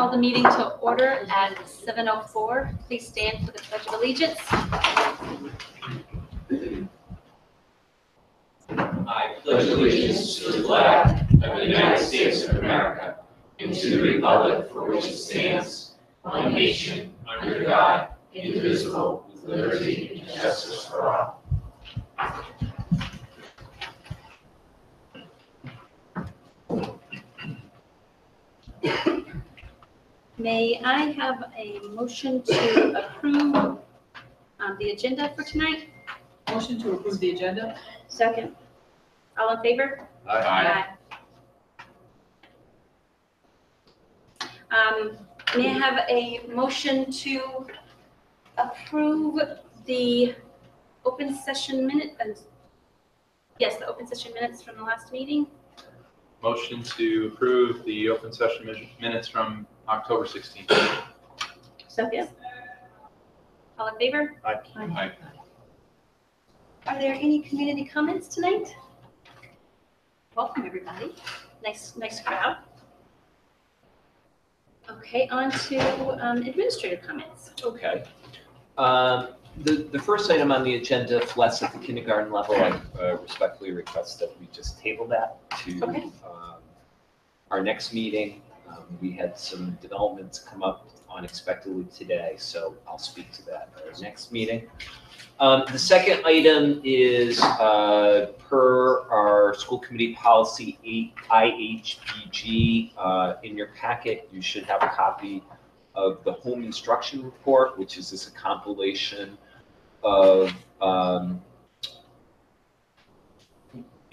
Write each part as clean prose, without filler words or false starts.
call the meeting to order at 7:04. Please stand for the Pledge of Allegiance. I pledge allegiance to the flag of the United States of America and to the republic for which it stands, one nation, under God, indivisible, with liberty and justice for all. May I have a motion to approve the agenda for tonight? Motion to approve the agenda? Second. All in favor? Aye. May I have a motion to approve the open session minute? Yes, the open session minutes from the last meeting. Motion to approve the open session minutes from October 16th. Second. All in favor? Aye. Are there any community comments tonight? Welcome, everybody. Nice crowd. Okay, on to administrative comments. Okay. The first item on the agenda, less at the kindergarten level, I respectfully request that we just table that to our next meeting. We had some developments come up unexpectedly today, so I'll speak to that at our next meeting. The second item is per our school committee policy 8 IHBG. In your packet, you should have a copy of the home instruction report, which is a compilation of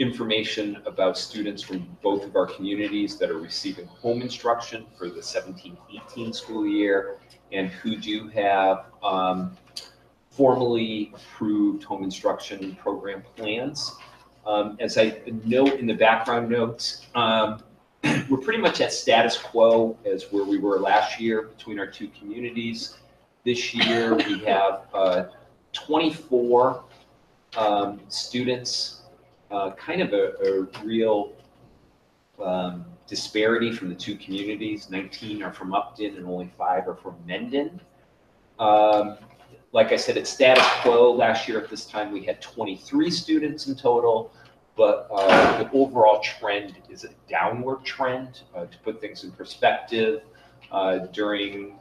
information about students from both of our communities that are receiving home instruction for the 17-18 school year and who do have formally approved home instruction program plans. As I note in the background notes, we're pretty much at status quo as where we were last year between our two communities. This year we have 24 students, kind of a real disparity from the two communities. 19 are from Upton and only 5 are from Mendon. Like I said, it's status quo. Last year at this time, we had 23 students in total, but the overall trend is a downward trend. To put things in perspective, during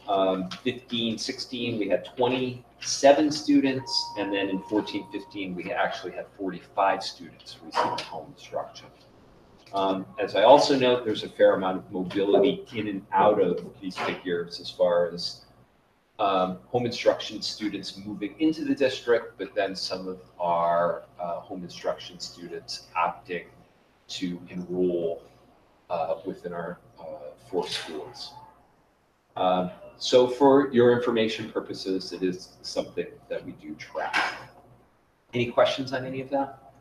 15-16, we had 27 students, and then in 14-15, we actually had 45 students receiving home instruction. As I also note, there's a fair amount of mobility in and out of these figures as far as home instruction students moving into the district, but then some of our home instruction students opting to enroll within our 4 schools. So for your information purposes, it is something that we do track. Any questions on any of that?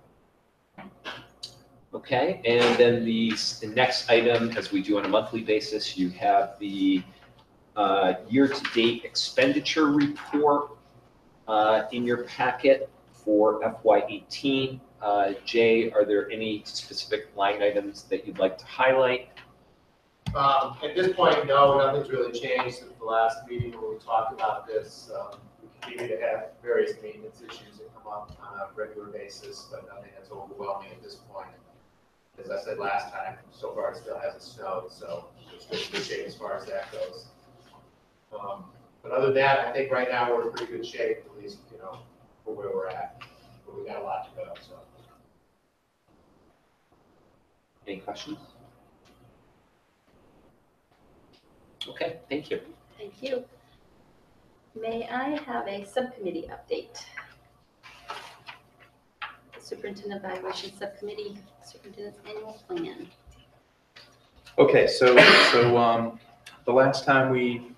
Okay, and then the next item, as we do on a monthly basis, you have the year-to-date expenditure report in your packet for FY18. Jay, are there any specific line items that you'd like to highlight? At this point, no, nothing's really changed since the last meeting when we talked about this. We continue to have various maintenance issues that come up on a regular basis, but nothing that's overwhelming at this point. As I said last time, so far it still hasn't snowed, so it's in good shape as far as that goes. But other than that, I think right now we're in pretty good shape, at least, for where we're at. But we got a lot to go, so. Any questions? Okay, thank you. Thank you. May I have a subcommittee update? The Superintendent Evaluation Subcommittee, Superintendent's Annual Plan. Okay, so the last time we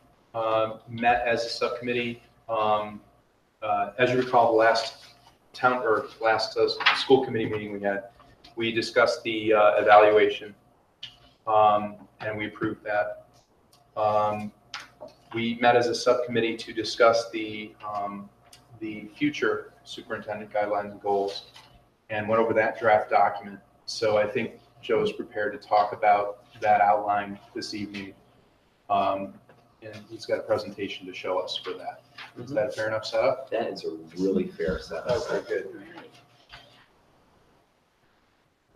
met as a subcommittee, as you recall, the last school committee meeting we discussed the evaluation, and we approved that. We met as a subcommittee to discuss the future superintendent guidelines and goals, and went over that draft document. So I think Joe is prepared to talk about that outline this evening. And he's got a presentation to show us for that. Is that a fair enough setup? That is a really fair setup. Okay, good.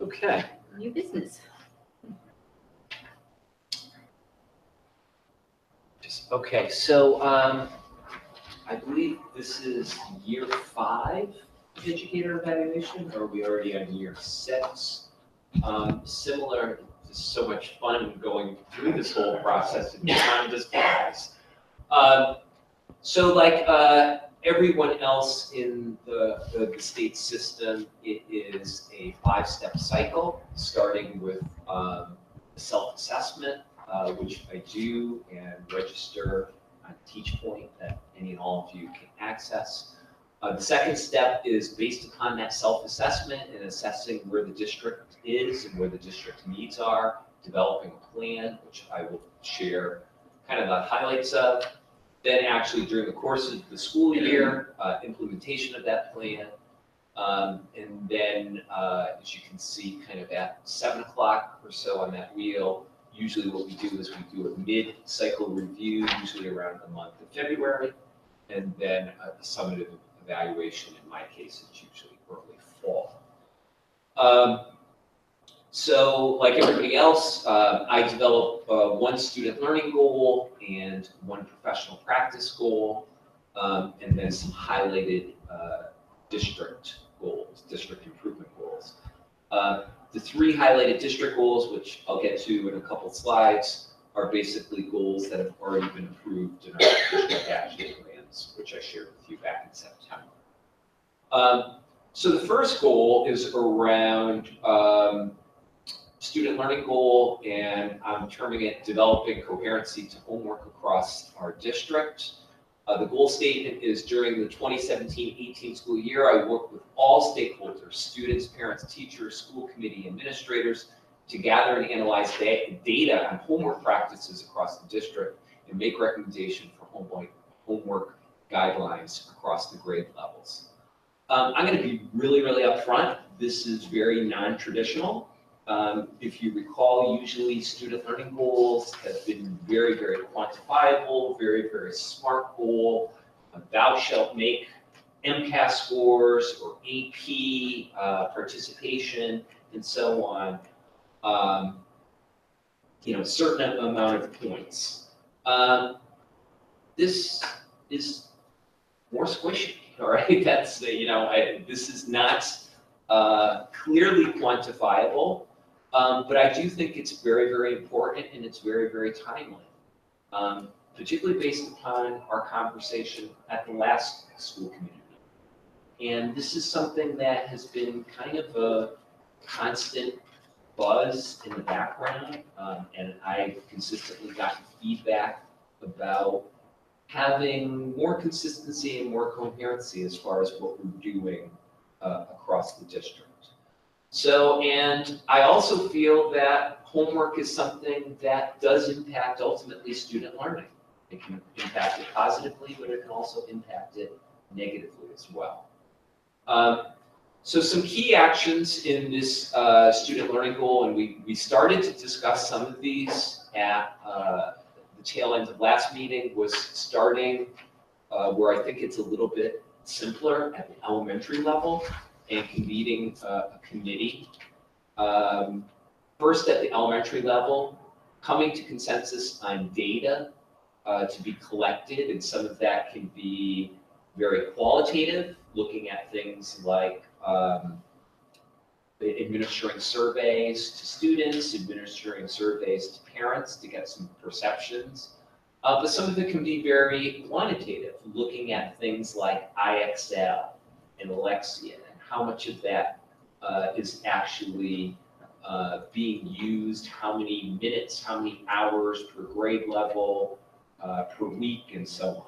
Okay. New business. Okay, so I believe this is year 5 of educator evaluation, or are we already on year 6? Similar, it's so much fun going through this whole process, and time just flies. So like everyone else in the state system, it is a 5-step cycle, starting with self-assessment, which I do and register on TeachPoint that any and all of you can access. The second step is based upon that self-assessment and assessing where the district is and where the district needs are, developing a plan, which I will share kind of the highlights of. Then actually during the course of the school year, implementation of that plan. And then, as you can see, kind of at 7 o'clock or so on that wheel, usually what we do is we do a mid-cycle review, usually around the month of February, and then a summative evaluation. In my case, it's usually early fall. So like everybody else, I develop one student learning goal and one professional practice goal, and then some highlighted district goals, district improvement goals. The 3 highlighted district goals, which I'll get to in a couple slides, are basically goals that have already been approved in our district action plans, which I shared with you back in September. So the first goal is around student learning goal, and I'm terming it developing coherency to homework across our district. The goal statement is during the 2017-18 school year, I work with all stakeholders, students, parents, teachers, school committee, administrators, to gather and analyze data on homework practices across the district and make recommendation for homework guidelines across the grade levels. I'm going to be really, really upfront. This is very non-traditional. If you recall, usually student learning goals have been very, very quantifiable, very, very SMART goal. Thou shalt make MCAT scores or AP participation and so on. You know, a certain amount of points. This is more squishy, all right? That's, you know, this is not clearly quantifiable. But I do think it's very, very important and it's very, very timely, particularly based upon our conversation at the last school committee meeting. And this is something that has been kind of a constant buzz in the background, and I've consistently gotten feedback about having more consistency and more coherency as far as what we're doing across the district. So, and I also feel that homework is something that does impact ultimately student learning. It can impact it positively, but it can also impact it negatively as well. So some key actions in this student learning goal, and we started to discuss some of these at the tail end of last meeting, was starting where I think it's a little bit simpler at the elementary level, and convening a committee. First at the elementary level, coming to consensus on data to be collected, and some of that can be very qualitative, looking at things like administering surveys to students, administering surveys to parents to get some perceptions. But some of it can be very quantitative, looking at things like IXL and Alexia, how much of that is actually being used, how many minutes, how many hours per grade level, per week, and so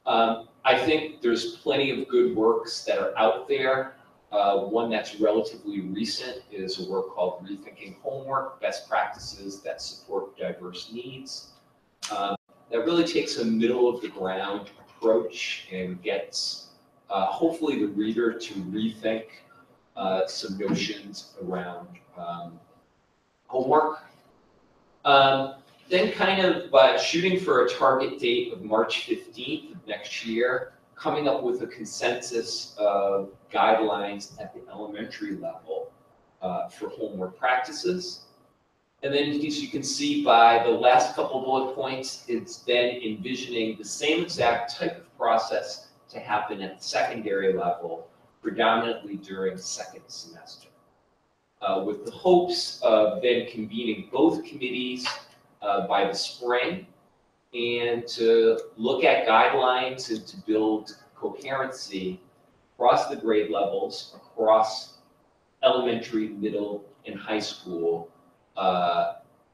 on. I think there's plenty of good works that are out there. One that's relatively recent is a work called Rethinking Homework, Best Practices that Support Diverse Needs. That really takes a middle of the ground approach and gets hopefully the reader to rethink some notions around homework. Then kind of shooting for a target date of March 15th of next year, coming up with a consensus of guidelines at the elementary level for homework practices. And then as you can see by the last couple bullet points, it's then envisioning the same exact type of process to happen at the secondary level, predominantly during second semester. With the hopes of then convening both committees by the spring and to look at guidelines and to build coherency across the grade levels, across elementary, middle, and high school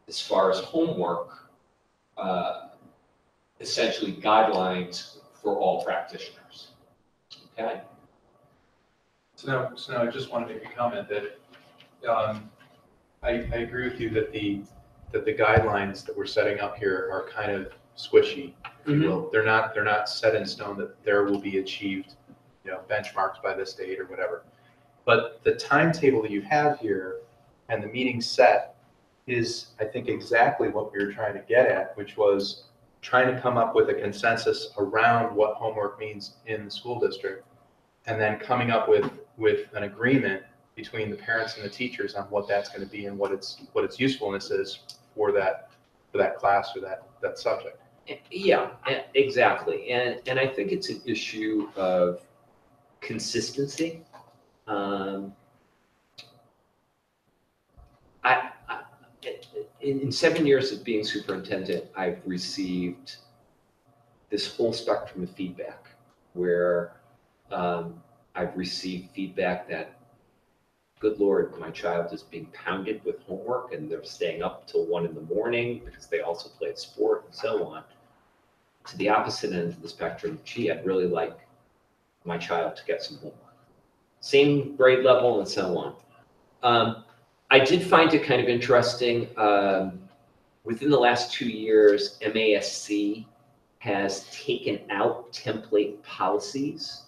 as far as homework, essentially guidelines for all practitioners. Okay? So now I just want to make a comment that I agree with you that the guidelines that we're setting up here are kind of squishy, if you will. They're not set in stone that there will be achieved, benchmarks by this date or whatever. But the timetable that you have here and the meeting set is, I think, exactly what we were trying to get at, which was trying to come up with a consensus around what homework means in the school district, and then coming up with an agreement between the parents and the teachers on what that's going to be and what its usefulness is for that class or that subject. Yeah, exactly. And I think it's an issue of consistency. In 7 years of being superintendent, I've received this whole spectrum of feedback where I've received feedback that, good Lord, my child is being pounded with homework and they're staying up till 1 in the morning because they also played sport and so on. To the opposite end of the spectrum, gee, I'd really like my child to get some homework. Same grade level and so on. I did find it kind of interesting. Within the last 2 years, MASC has taken out template policies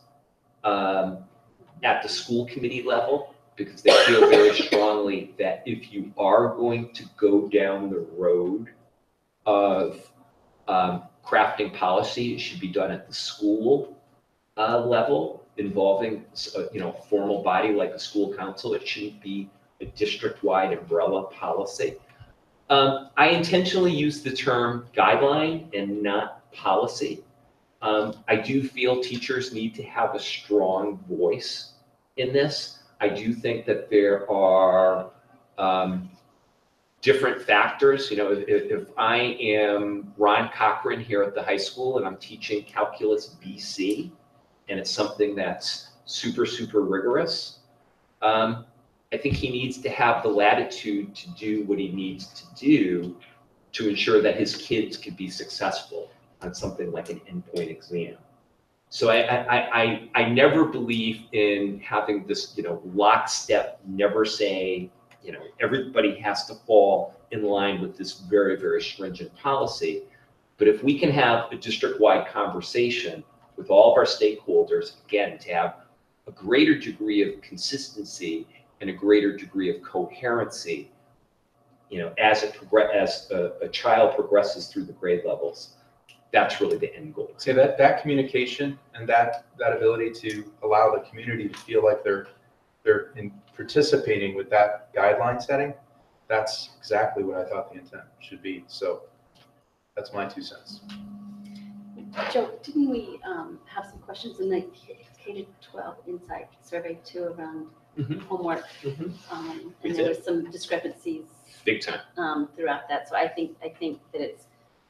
at the school committee level because they feel very strongly that if you are going to go down the road of crafting policy, it should be done at the school level, involving a formal body like a school council. It shouldn't be a district-wide umbrella policy. I intentionally use the term guideline and not policy. I do feel teachers need to have a strong voice in this. I do think that there are different factors. If I am Ron Cochran here at the high school and I'm teaching Calculus BC, and it's something that's super, super rigorous, I think he needs to have the latitude to do what he needs to do to ensure that his kids can be successful on something like an endpoint exam. So I never believe in having this, lockstep, never saying, everybody has to fall in line with this very, very stringent policy. But if we can have a district-wide conversation with all of our stakeholders, again, to have a greater degree of consistency and a greater degree of coherency, as a child progresses through the grade levels, that's really the end goal. So that communication and that ability to allow the community to feel like they're participating with that guideline setting, that's exactly what I thought the intent should be. So that's my 2 cents. Joe, didn't we have some questions in the K-12 Insight survey too around homework? And there were some discrepancies Big time. throughout that. So I think that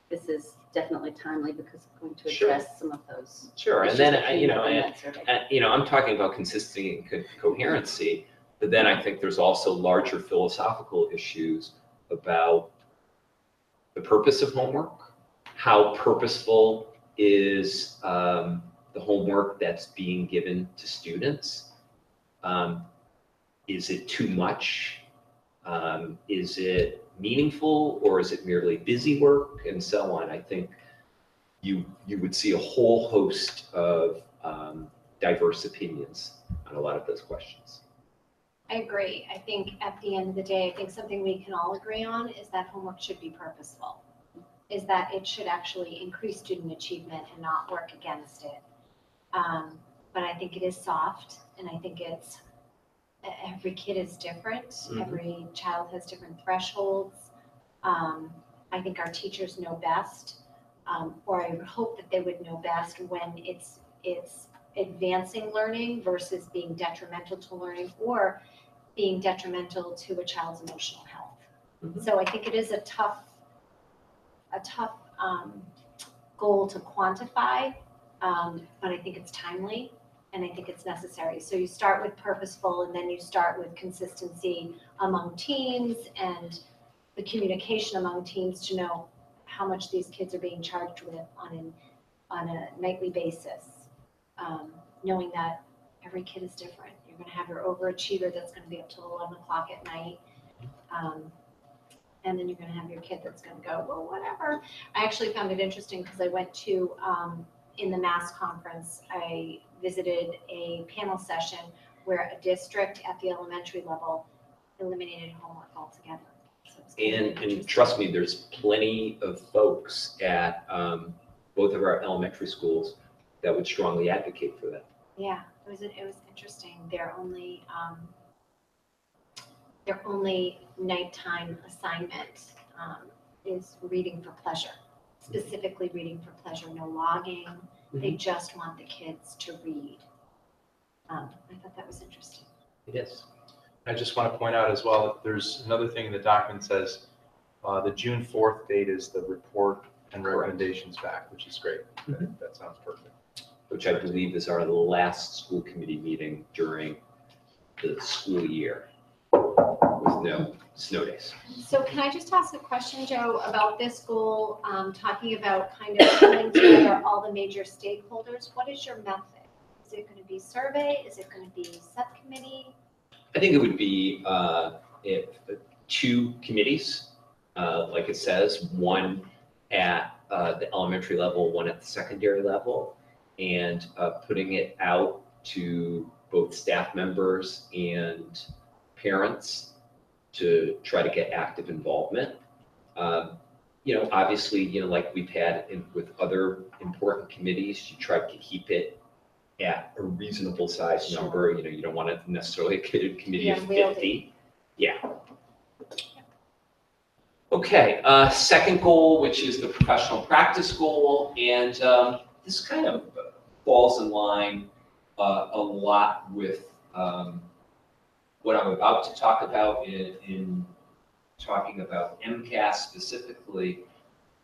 this is definitely timely because we're going to address some of those. Sure, and issues then, that came up in that survey. I'm talking about consistency and coherency, but then I think there's also larger philosophical issues about the purpose of homework, how purposeful is the homework that's being given to students. Is it too much? Is it meaningful, or is it merely busy work, and so on? I think you would see a whole host of diverse opinions on a lot of those questions. I agree. I think at the end of the day, I think something we can all agree on is that homework should be purposeful. is that it should actually increase student achievement and not work against it. But I think it is soft, and I think it's, every kid is different. Mhm. Every child has different thresholds. I think our teachers know best, or I would hope that they would know best when it's advancing learning versus being detrimental to learning or being detrimental to a child's emotional health. Mhm. So I think it is a tough goal to quantify, but I think it's timely and I think it's necessary. So you start with purposeful, and then you start with consistency among teams and the communication among teams to know how much these kids are being charged with on a nightly basis. Knowing that every kid is different. You're going to have your overachiever that's going to be up till 11 o'clock at night. And then you're going to have your kid that's going to go, well, whatever. I actually found it interesting because I went to, in the MASS conference, I visited a panel session where a district at the elementary level eliminated homework altogether. So it was kind of And interesting. trust me, there's plenty of folks at both of our elementary schools that would strongly advocate for that. Yeah, it was interesting. Their only nighttime assignment is reading for pleasure, specifically reading for pleasure, no logging. They just want the kids to read. I thought that was interesting. It is. I just want to point out as well that there's another thing in the document says the June 4th date is the report and Correct. recommendations back, which is great. That sounds perfect. Which I believe is our last school committee meeting during the school year with no snow days. So can I just ask a question, Joe, about this goal, talking about kind of pulling together all the major stakeholders? What is your method? Is it going to be survey? Is it going to be subcommittee? I think it would be two committees, like it says, one at the elementary level, one at the secondary level, and putting it out to both staff members and parents to try to get active involvement. Obviously, like we've had with other important committees, you try to keep it at a reasonable size Sure. number. You don't want to necessarily get a committee of Yeah, 50. Yeah. Okay, second goal, which is the professional practice goal, and this kind of falls in line a lot with what I'm about to talk about in talking about MCAS specifically.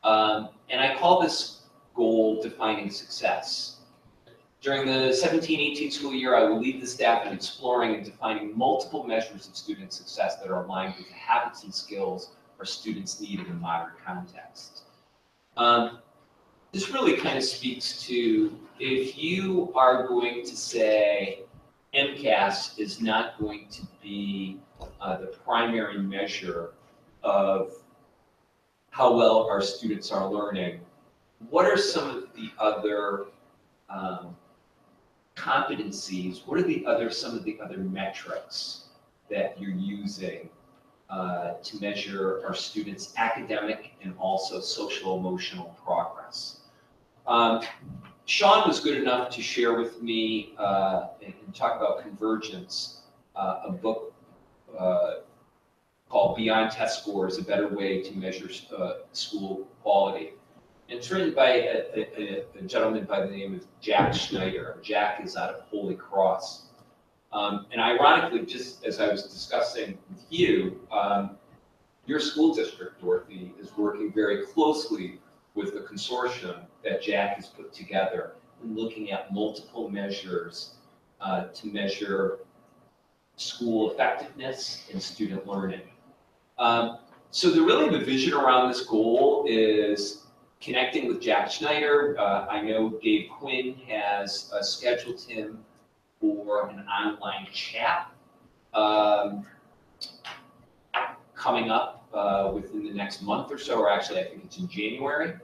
And I call this goal defining success. During the 17-18 school year, I will lead the staff in exploring and defining multiple measures of student success that are aligned with the habits and skills our students need in a modern context. This really kind of speaks to, if you are going to say MCAS is not going to be the primary measure of how well our students are learning, what are some of the other competencies? What are some of the other metrics that you're using to measure our students' academic and also social emotional progress? Sean was good enough to share with me and talk about Convergence, a book called Beyond Test Scores, A Better Way to Measure School Quality. And it's written by a gentleman by the name of Jack Schneider. Jack is out of Holy Cross. And ironically, just as I was discussing with you, your school district, Dorothy, is working very closely with the consortium that Jack has put together and looking at multiple measures to measure school effectiveness and student learning. So the vision around this goal is connecting with Jack Schneider. I know Dave Quinn has scheduled him for an online chat coming up within the next month or so, or actually I think it's in January.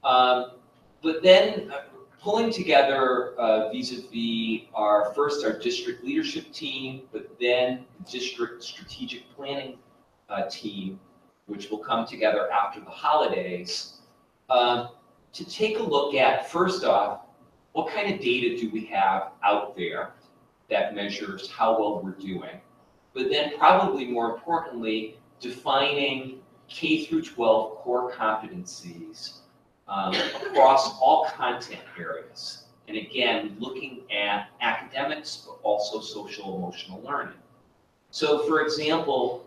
But then pulling together vis-a-vis our district leadership team, but then the district strategic planning team, which will come together after the holidays, to take a look at, first off, what kind of data do we have out there that measures how well we're doing, but then probably more importantly, defining K through 12 core competencies across all content areas. And again, looking at academics, but also social emotional learning. So for example,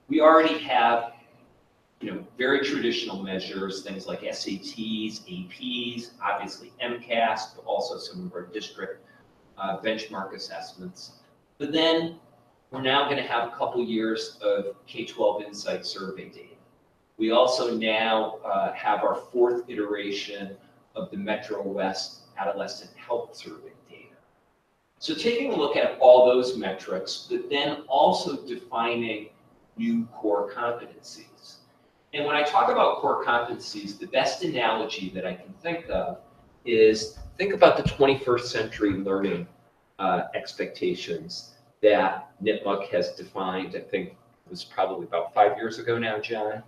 we already have very traditional measures, things like SATs, APs, obviously MCAS, but also some of our district benchmark assessments. But then we're now going to have a couple years of K-12 Insight survey data. We also now have our 4th iteration of the Metro West Adolescent Health Survey data. So taking a look at all those metrics, but then also defining new core competencies. And when I talk about core competencies, the best analogy that I can think of is think about the 21st century learning expectations that NIPMUC has defined. I think it was probably about 5 years ago now, John.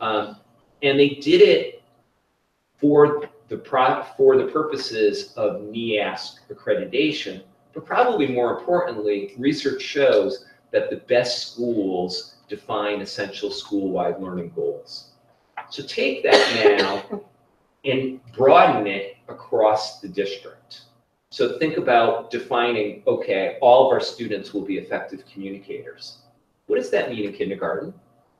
And they did it for the purposes of NEASC accreditation, but probably more importantly, research shows that the best schools define essential school-wide learning goals. So take that now and broaden it across the district. So think about defining, okay, all of our students will be effective communicators. What does that mean in kindergarten?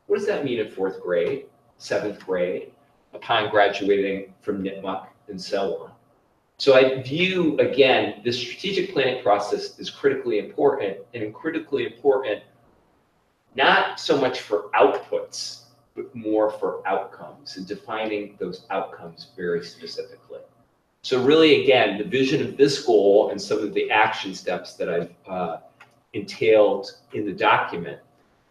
What does that mean in 4th grade, 7th grade, upon graduating from NIPMUC, and so on? So I view, again, the strategic planning process is critically important, and critically important not so much for outputs, but more for outcomes, and defining those outcomes very specifically. So really, again, the vision of this goal and some of the action steps that I've entailed in the document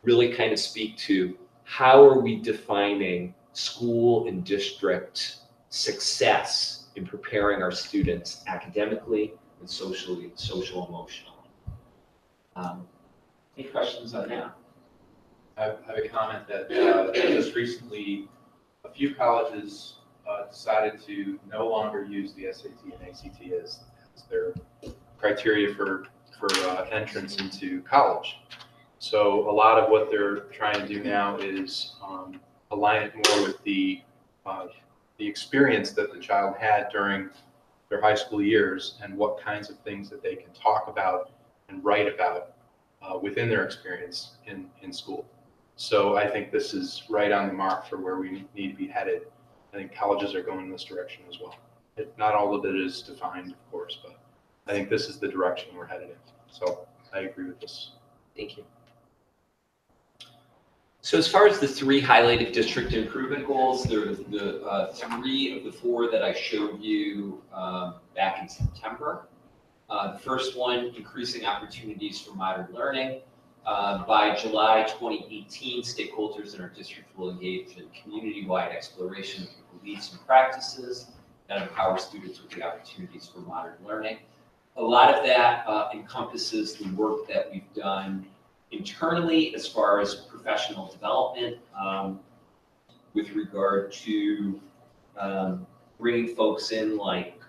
really kind of speak to how are we defining school and district success in preparing our students academically and social emotionally. Any questions on that? I have a comment that just recently, a few colleges decided to no longer use the SAT and ACT as their criteria for entrance into college. So a lot of what they're trying to do now is align it more with the experience that the child had during their high school years and what kinds of things that they can talk about and write about within their experience in school. So I think this is right on the mark for where we need to be headed. I think colleges are going in this direction as well. Not all of it is defined, of course, but I think this is the direction we're headed in. So I agree with this. Thank you. So as far as the 3 highlighted district improvement goals, there are the 3 of the 4 that I showed you back in September. The first one, increasing opportunities for modern learning. By July 2018, stakeholders in our district will engage in community-wide exploration of beliefs and practices that empower students with the opportunities for modern learning. A lot of that encompasses the work that we've done internally as far as professional development with regard to bringing folks in like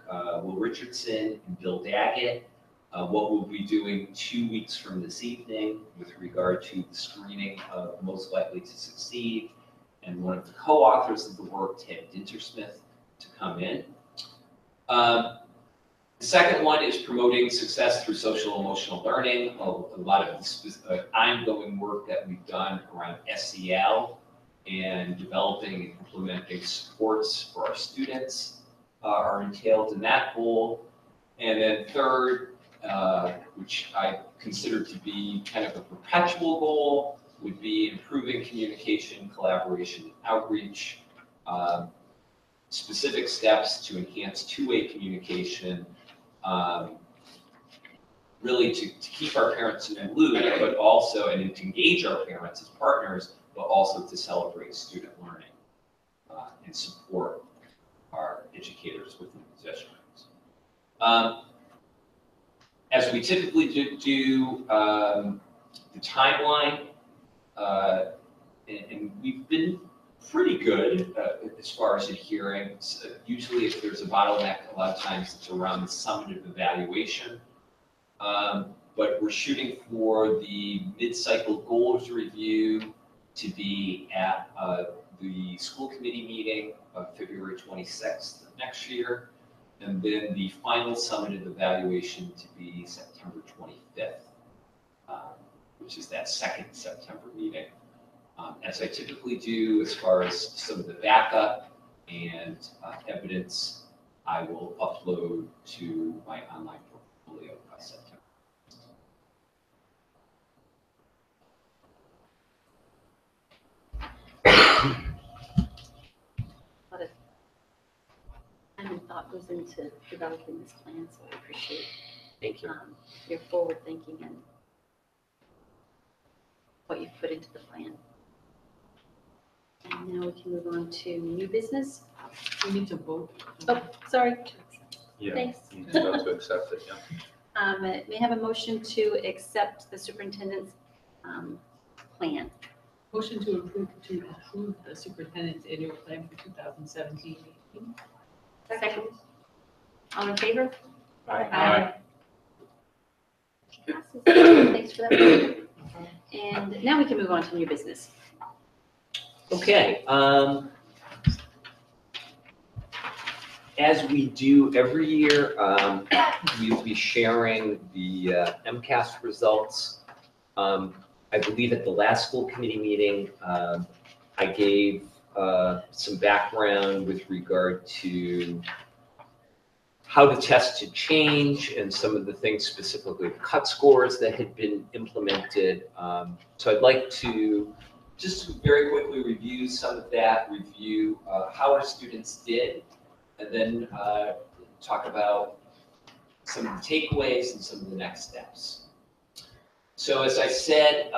Will Richardson and Bill Daggett. What we'll be doing 2 weeks from this evening with regard to the screening of Most Likely to Succeed, and one of the co-authors of the work, Ted Dintersmith, to come in. The second one is promoting success through social emotional learning. A lot of the ongoing work that we've done around SEL and developing and implementing supports for our students are entailed in that goal. And then third, which I consider to be kind of a perpetual goal, would be improving communication, collaboration, and outreach, specific steps to enhance two-way communication, really to keep our parents in the loop, but also, and to engage our parents as partners, but also to celebrate student learning and support our educators within the district. As we typically do the timeline, and we've been pretty good as far as adhering. Usually if there's a bottleneck, a lot of times it's around the summative evaluation. But we're shooting for the mid-cycle goals review to be at the school committee meeting of February 26th of next year. And then the final summative evaluation to be September 25th, which is that second September meeting. As I typically do, as far as some of the backup and evidence, I will upload to my online portfolio by September. A lot of time and thought goes into developing this plan, so I appreciate Thank your forward thinking and what you've put into the plan. And now we can move on to new business. We need to vote. Oh, sorry. Yeah. Thanks. You just vote to accept it, yeah. May I have a motion to accept the superintendent's plan? Motion to approve the superintendent's annual plan for 2017-18. Second. All in favor? Aye. Passes. Thanks for that. And now we can move on to new business. Okay. As we do every year, we'll be sharing the MCAT results. I believe at the last school committee meeting, I gave some background with regard to how the test had changed and some of the things specifically cut scores that had been implemented. So I'd like to just very quickly review some of that, review how our students did, and then talk about some of the takeaways and some of the next steps. So as I said,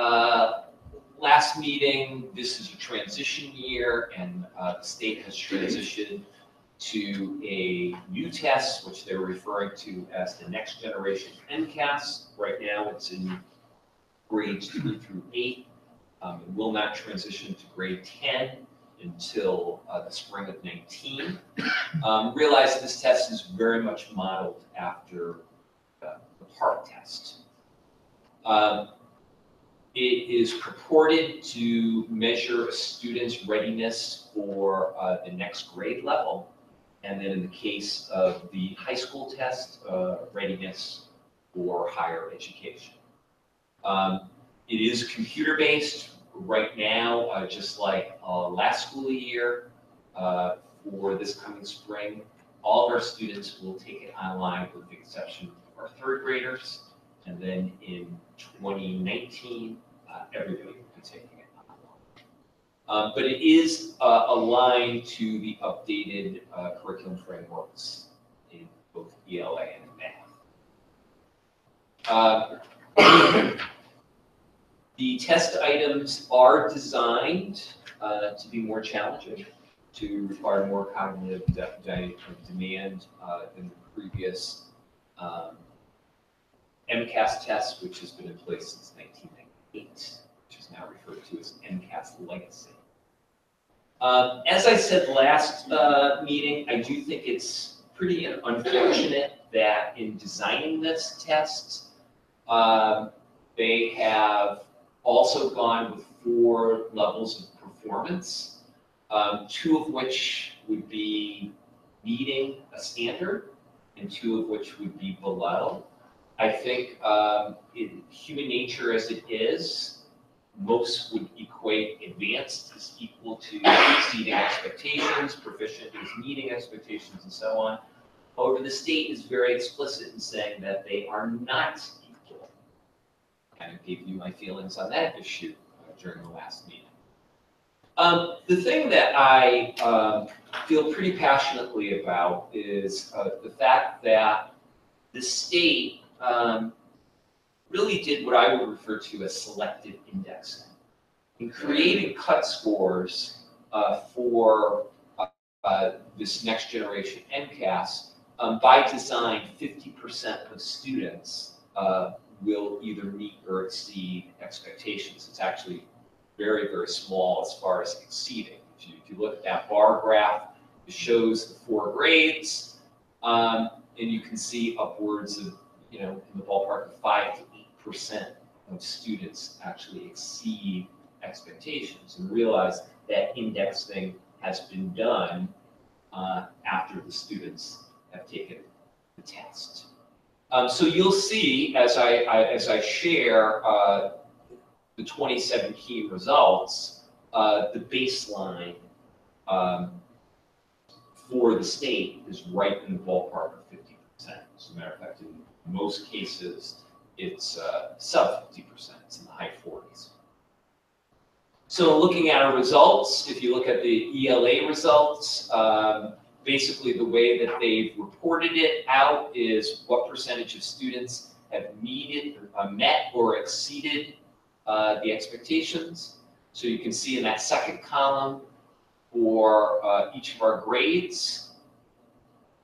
last meeting, this is a transition year, and the state has transitioned to a new test, which they're referring to as the next generation MCAS. Right now, it's in grades 3 through 8. It will not transition to grade 10 until the spring of 19. Realize this test is very much modeled after the PART test. It is purported to measure a student's readiness for the next grade level, and then in the case of the high school test, readiness for higher education. It is computer-based right now, just like last school year. For this coming spring, all of our students will take it online with the exception of our third graders. And then in 2019, everybody will be taking it online. But it is aligned to the updated curriculum frameworks in both ELA and math. The test items are designed to be more challenging, to require more cognitive demand than the previous MCAS test, which has been in place since 1998, which is now referred to as MCAS Legacy. As I said last meeting, I do think it's pretty unfortunate that in designing this test, they have also gone with 4 levels of performance, 2 of which would be meeting a standard, and 2 of which would be below. I think in human nature as it is, most would equate advanced is equal to exceeding expectations, proficient is meeting expectations, and so on. However, the state is very explicit in saying that they are not equal. I kind of gave you my feelings on that issue during the last meeting. The thing that I feel pretty passionately about is the fact that the state really did what I would refer to as selective indexing. In creating cut scores for this next generation MCAS, by design, 50% of students will either meet or exceed expectations. It's actually very, very small as far as exceeding. It If you look at that bar graph, it shows the 4 grades, and you can see upwards of, in the ballpark of 5 to 8% of students actually exceed expectations, and realize that indexing has been done after the students have taken the test. So you'll see as I share the 2017 results, the baseline for the state is right in the ballpark of 50%. As a matter of fact, in most cases, it's sub 50%. It's in the high 40s. So looking at our results, if you look at the ELA results, basically the way that they've reported it out is what percentage of students have met or exceeded the expectations. So you can see in that second column for each of our grades,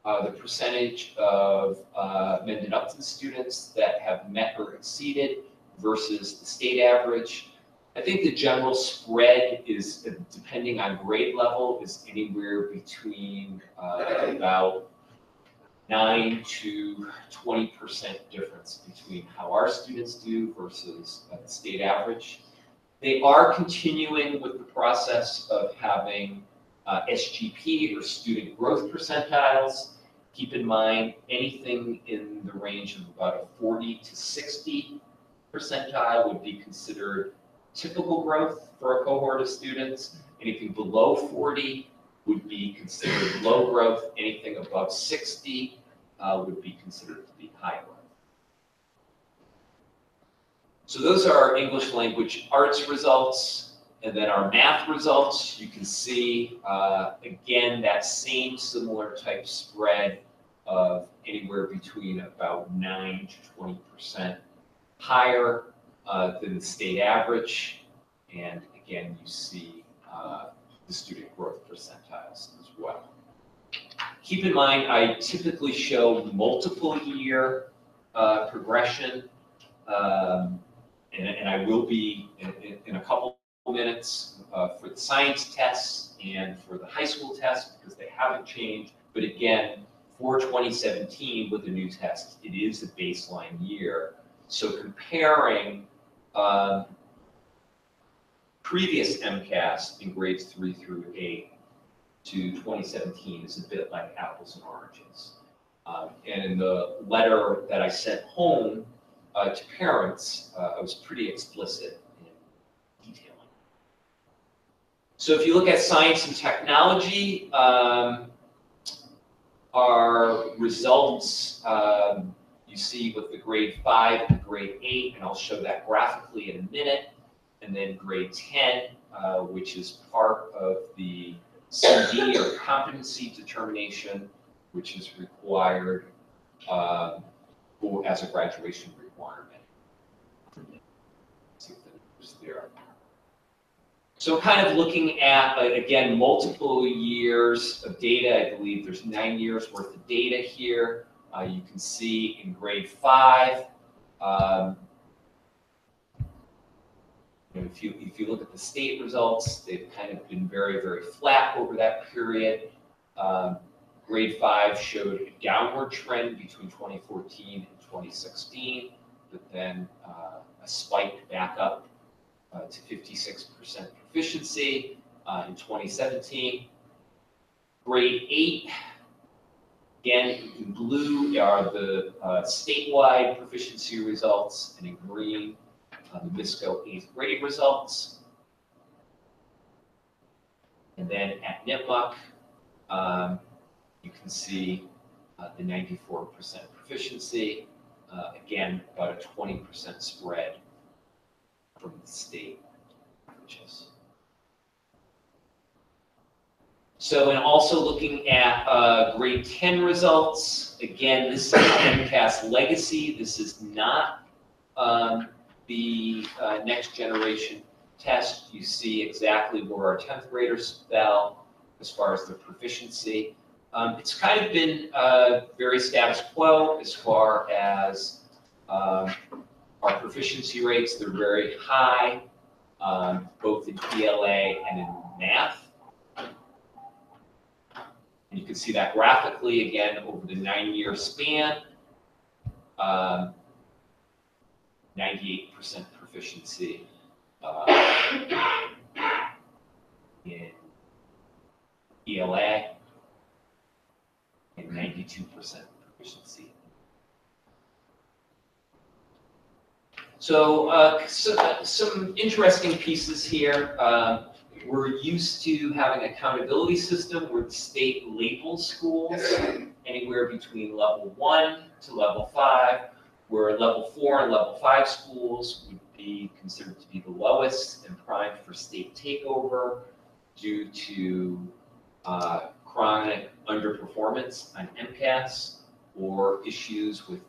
the percentage of Mendon-Upton students that have met or exceeded versus the state average. I think the general spread is, depending on grade level, is anywhere between about 9 to 20% difference between how our students do versus the state average. They are continuing with the process of having SGP, or student growth percentiles. Keep in mind, anything in the range of about a 40 to 60 percentile would be considered typical growth for a cohort of students. Anything below 40 would be considered low growth. Anything above 60 would be considered to be high growth. So those are our English language arts results. And then our math results, you can see, again, that same similar type spread of anywhere between about 9 to 20% higher than the state average. And again, you see the student growth percentiles as well. Keep in mind, I typically show multiple year progression, and I will be in a couple minutes for the science tests and for the high school tests, because they haven't changed. But again, for 2017 with the new test, it is a baseline year. So comparing previous MCAS in grades 3 through 8 to 2017 is a bit like apples and oranges. And in the letter that I sent home to parents, I was pretty explicit in detailing. So if you look at science and technology, our results, you see with the grade 5 and grade 8, and I'll show that graphically in a minute, and then grade 10, which is part of the CD, or competency determination, which is required as a graduation requirement. See if the numbers there. So kind of looking at, again, multiple years of data. I believe there's 9 years worth of data here. You can see in grade 5, if you look at the state results, they've kind of been very, very flat over that period. Grade 5 showed a downward trend between 2014 and 2016, but then a spike back up to 56% proficiency in 2017. Grade 8, again, in blue are the statewide proficiency results, and in green, the MISCO 8th grade results. And then at NIPMUC, you can see the 94% proficiency, again, about a 20% spread from the state averages. So, and also looking at grade 10 results, again, this is MCAS Legacy. This is not the next generation test. You see exactly where our 10th graders fell as far as their proficiency. It's kind of been very status quo as far as our proficiency rates. They're very high, both in ELA and in math. can see that graphically again over the 9-year span. 98% proficiency in ELA and 92% proficiency. So, some interesting pieces here. We're used to having an accountability system where the state labels schools anywhere between level 1 to level 5, where level 4 and level 5 schools would be considered to be the lowest and primed for state takeover due to chronic underperformance on MCAS or issues with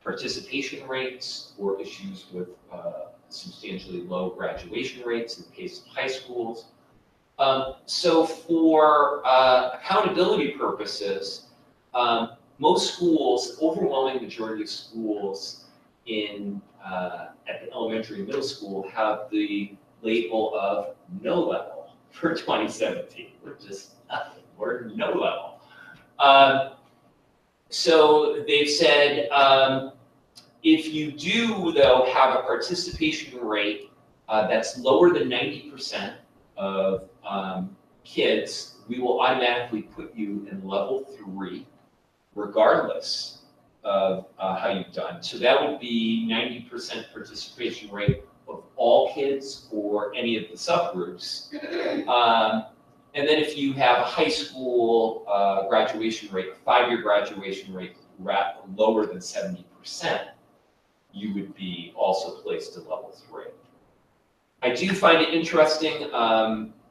participation rates or issues with substantially low graduation rates in the case of high schools. So for accountability purposes, most schools, overwhelming majority of schools in at the elementary and middle school have the label of no level for 2017. We're just nothing. We're no level. So they've said, if you do, though, have a participation rate that's lower than 90% of kids, we will automatically put you in level 3, regardless of how you've done. So that would be 90% participation rate of all kids or any of the subgroups. And then if you have a high school graduation rate, a 5-year graduation rate lower than 70%, you would be also placed in level 3. I do find it interesting,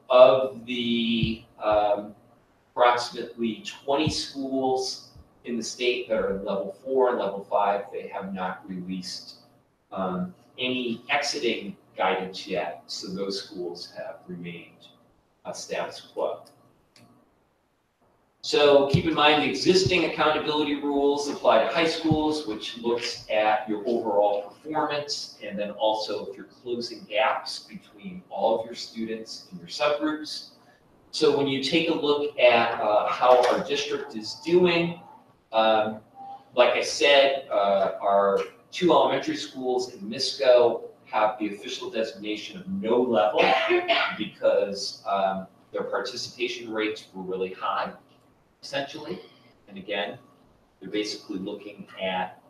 of the approximately 20 schools in the state that are in level 4 and level 5, they have not released any exiting guidance yet, so those schools have remained status quo. So keep in mind the existing accountability rules apply to high schools, which looks at your overall performance, and then also if you're closing gaps between all of your students and your subgroups. So when you take a look at how our district is doing, like I said, our 2 elementary schools in Misco have the official designation of no level because their participation rates were really high, essentially. And again, they're basically looking at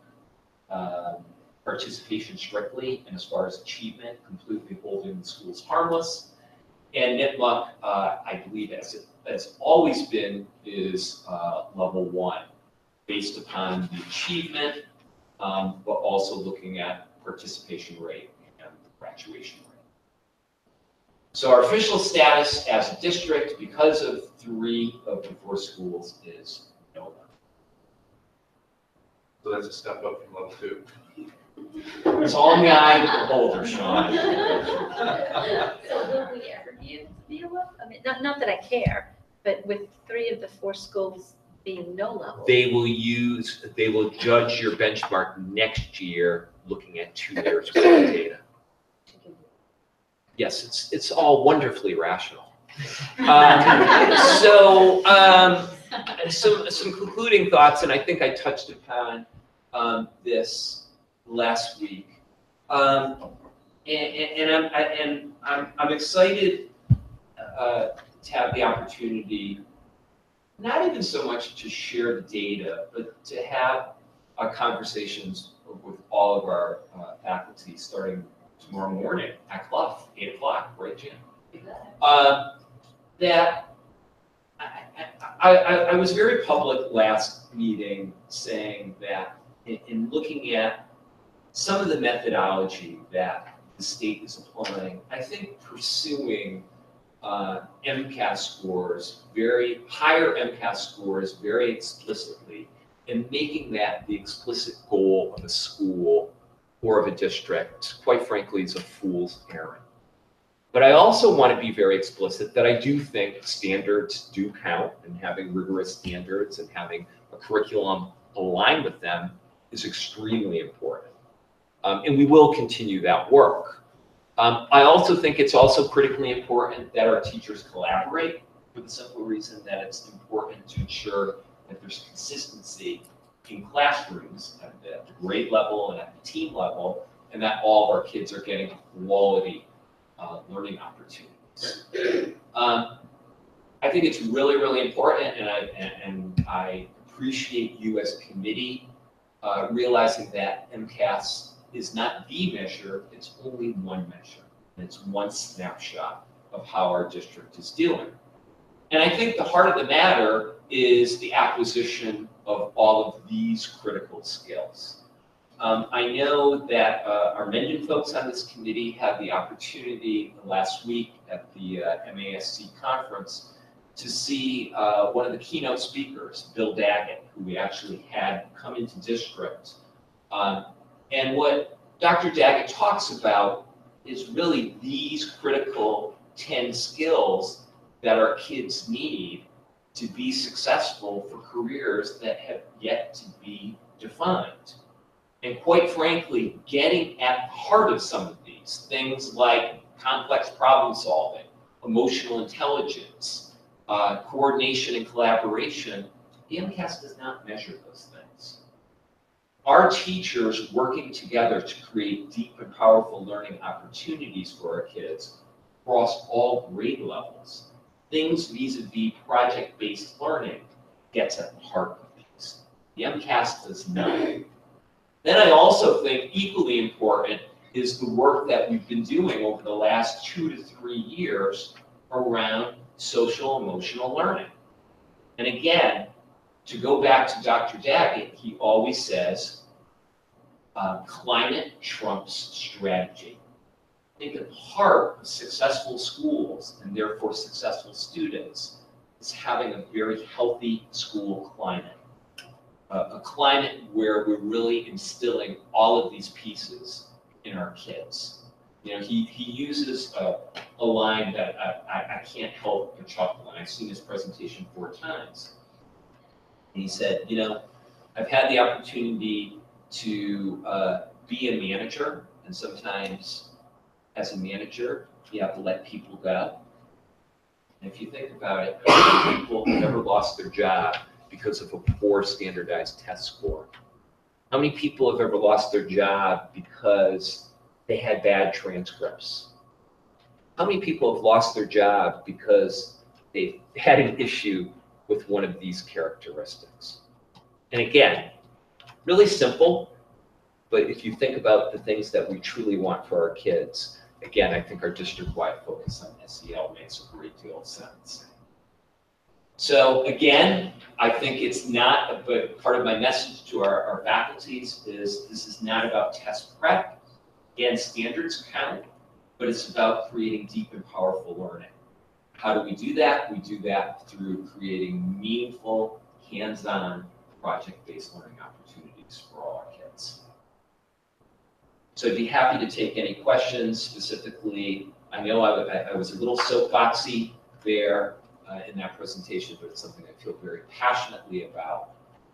participation strictly, and as far as achievement, completely holding the schools harmless. And NITMUC, I believe, as it has always been, is level 1, based upon the achievement, but also looking at participation rate and graduation rate. So our official status as a district, because of 3 of the 4 schools, is no level. So that's a step up from level 2. It's all in the eye of the beholder, Sean. So will we ever be able to be a level? I mean, not that I care, but with 3 of the 4 schools being no level. They will judge your benchmark next year looking at 2 years worth of data. Yes, it's all wonderfully rational. Some concluding thoughts, and I think I touched upon this last week. I'm excited to have the opportunity, not even so much to share the data, but to have conversations with all of our faculty starting tomorrow morning at Clough, 8 o'clock, right, Jim? That I was very public last meeting saying that in looking at some of the methodology that the state is applying, I think pursuing MCAT scores, higher MCAT scores very explicitly, and making that the explicit goal of a school or of a district, quite frankly, is a fool's errand. But I also want to be very explicit that I do think standards do count, and having rigorous standards and having a curriculum aligned with them is extremely important. And we will continue that work. I also think it's also critically important that our teachers collaborate for the simple reason that it's important to ensure that there's consistency in classrooms at the grade level and at the team level, and that all of our kids are getting quality learning opportunities. I think it's really, really important, and I appreciate you as a committee realizing that MCAS is not the measure, it's only one measure. And it's one snapshot of how our district is doing. And I think the heart of the matter is the acquisition of all of these critical skills. I know that our Mendon folks on this committee had the opportunity last week at the MASC conference to see one of the keynote speakers, Bill Daggett, who we actually had come into district. And what Dr. Daggett talks about is really these critical 10 skills that our kids need to be successful for careers that have yet to be defined. And quite frankly, getting at the heart of some of these things like complex problem solving, emotional intelligence, coordination and collaboration, the MCAS does not measure those things. Our teachers working together to create deep and powerful learning opportunities for our kids across all grade levels, things vis-a-vis project-based learning gets at the heart of these. The MCAS does not. Then I also think equally important is the work that we've been doing over the last 2 to 3 years around social-emotional learning. And again, to go back to Dr. Daggett, he always says, climate trumps strategy. I think at the heart of successful schools, and therefore successful students, is having a very healthy school climate. A climate where we're really instilling all of these pieces in our kids. You know, he uses a line that I can't help but chuckle, and I've seen his presentation 4 times. And he said, you know, I've had the opportunity to be a manager, and sometimes as a manager, you have to let people go. And if you think about it, how many people have ever lost their job because of a poor standardized test score? How many people have ever lost their job because they had bad transcripts? How many people have lost their job because they had an issue with one of these characteristics? And again, really simple, but if you think about the things that we truly want for our kids, again, I think our district-wide focus on SEL makes a great deal of sense. So again, I think it's not, but part of my message to our faculties is this is not about test prep. Again, standards count, but it's about creating deep and powerful learning. How do we do that? We do that through creating meaningful, hands-on, project-based learning opportunities for all our kids. So I'd be happy to take any questions specifically. I know I was a little soapboxy there in that presentation, but it's something I feel very passionately about.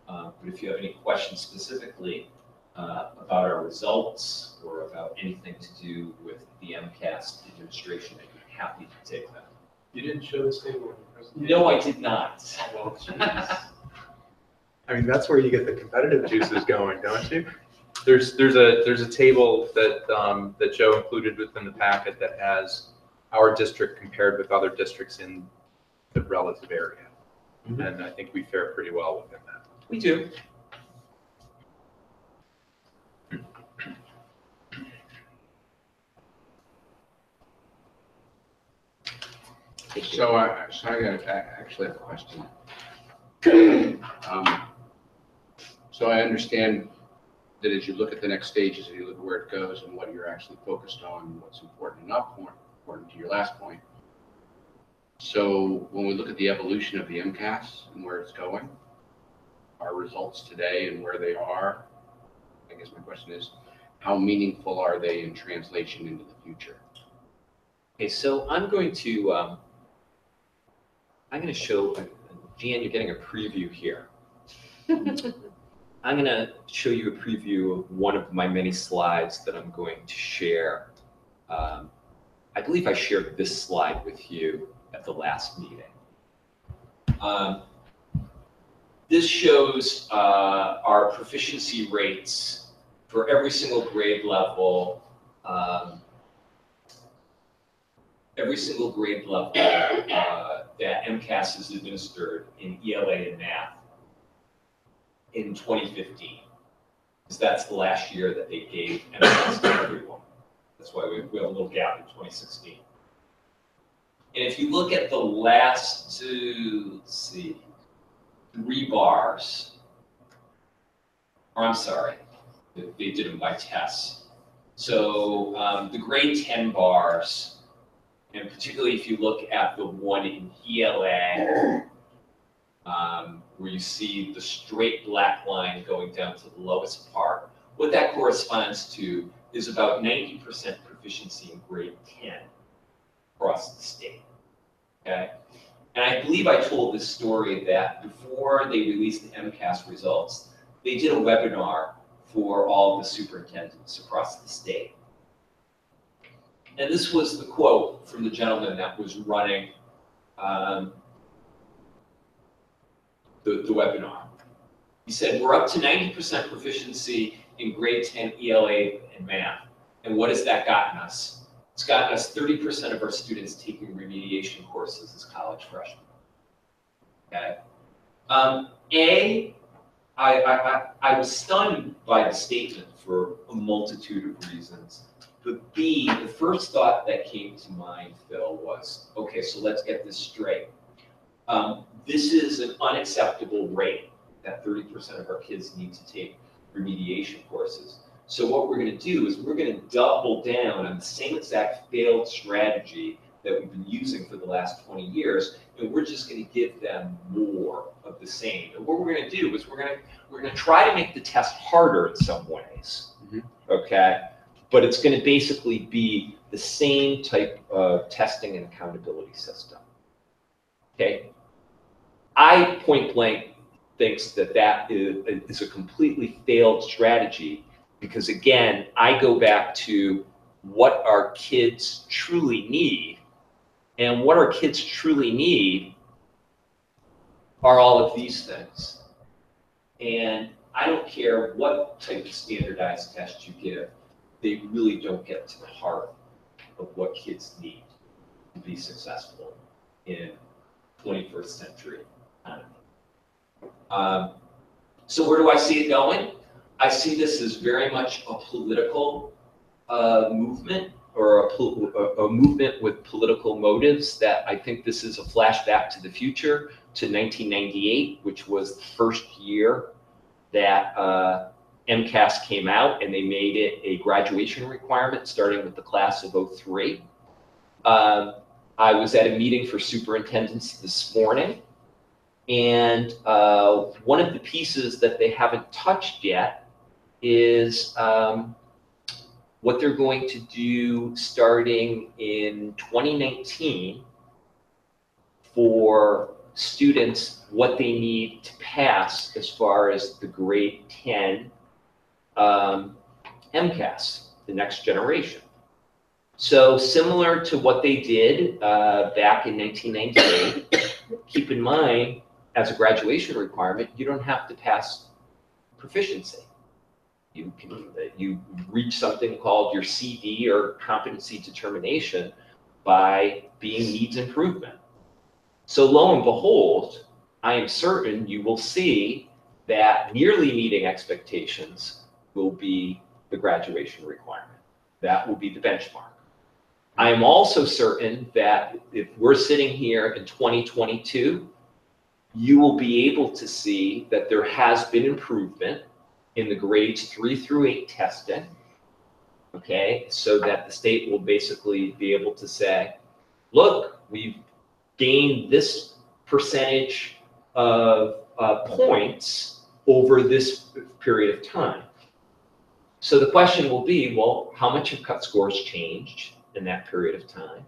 But if you have any questions specifically about our results or about anything to do with the MCAS administration, I'd be happy to take them. You didn't show this table in your presentation? No, I did not. Well, geez. I mean, that's where you get the competitive juices going, don't you? There's a table that that Joe included within the packet that has our district compared with other districts in the relative area. Mm-hmm. And I think we fare pretty well within that. We do. So I actually have a question. So I understand that as you look at the next stages, and you look at where it goes and what you're actually focused on, what's important and not important to your last point. So when we look at the evolution of the MCAS and where it's going, our results today and where they are, I guess my question is, how meaningful are they in translation into the future? Okay, so I'm going to show, Jan, you're getting a preview here. I'm going to show you a preview of one of my many slides that I'm going to share. I believe I shared this slide with you at the last meeting. This shows our proficiency rates for every single grade level. That MCAS is administered in ELA and math in 2015. Because that's the last year that they gave MCAS to everyone. That's why we have a little gap in 2016. And if you look at the last two, let's see, 3 bars, or I'm sorry, they did them by tests. So the grade 10 bars, and particularly if you look at the one in ELA, where you see the straight black line going down to the lowest part, what that corresponds to is about 90% proficiency in grade 10 across the state, okay? And I believe I told this story that before they released the MCAS results, they did a webinar for all the superintendents across the state. And this was the quote from the gentleman that was running the webinar. He said, "We're up to 90% proficiency in grade 10 ELA and math. And what has that gotten us? It's gotten us 30% of our students taking remediation courses as college freshmen." Okay. I was stunned by the statement for a multitude of reasons. But B, the first thought that came to mind, Phil, was, okay, so let's get this straight. This is an unacceptable rate that 30% of our kids need to take remediation courses. So what we're going to do is we're going to double down on the same exact failed strategy that we've been using for the last 20 years, and we're just going to give them more of the same. And what we're going to do is we're going to try to make the test harder in some ways, okay? But it's going to basically be the same type of testing and accountability system, okay? I point blank thinks that is a completely failed strategy because, again, I go back to what our kids truly need. And what our kids truly need are all of these things. And I don't care what type of standardized test you give, they really don't get to the heart of what kids need to be successful in 21st century economy. So where do I see it going? I see this as very much a political movement, or a movement with political motives. That I think this is a flashback to the future, to 1998, which was the first year that MCAS came out, and they made it a graduation requirement starting with the class of '03. I was at a meeting for superintendents this morning, and one of the pieces that they haven't touched yet is what they're going to do starting in 2019 for students, what they need to pass as far as the grade 10 MCAS, the next generation. So similar to what they did back in 1998, keep in mind, as a graduation requirement, you don't have to pass proficiency. You reach something called your CD, or competency determination, by being needs improvement. So lo and behold, I am certain you will see that nearly meeting expectations will be the graduation requirement. That will be the benchmark. I am also certain that if we're sitting here in 2022, you will be able to see that there has been improvement in the grades 3 through 8 testing, okay? So that the state will basically be able to say, look, we've gained this percentage of points over this period of time. So the question will be, well, how much have cut scores changed in that period of time?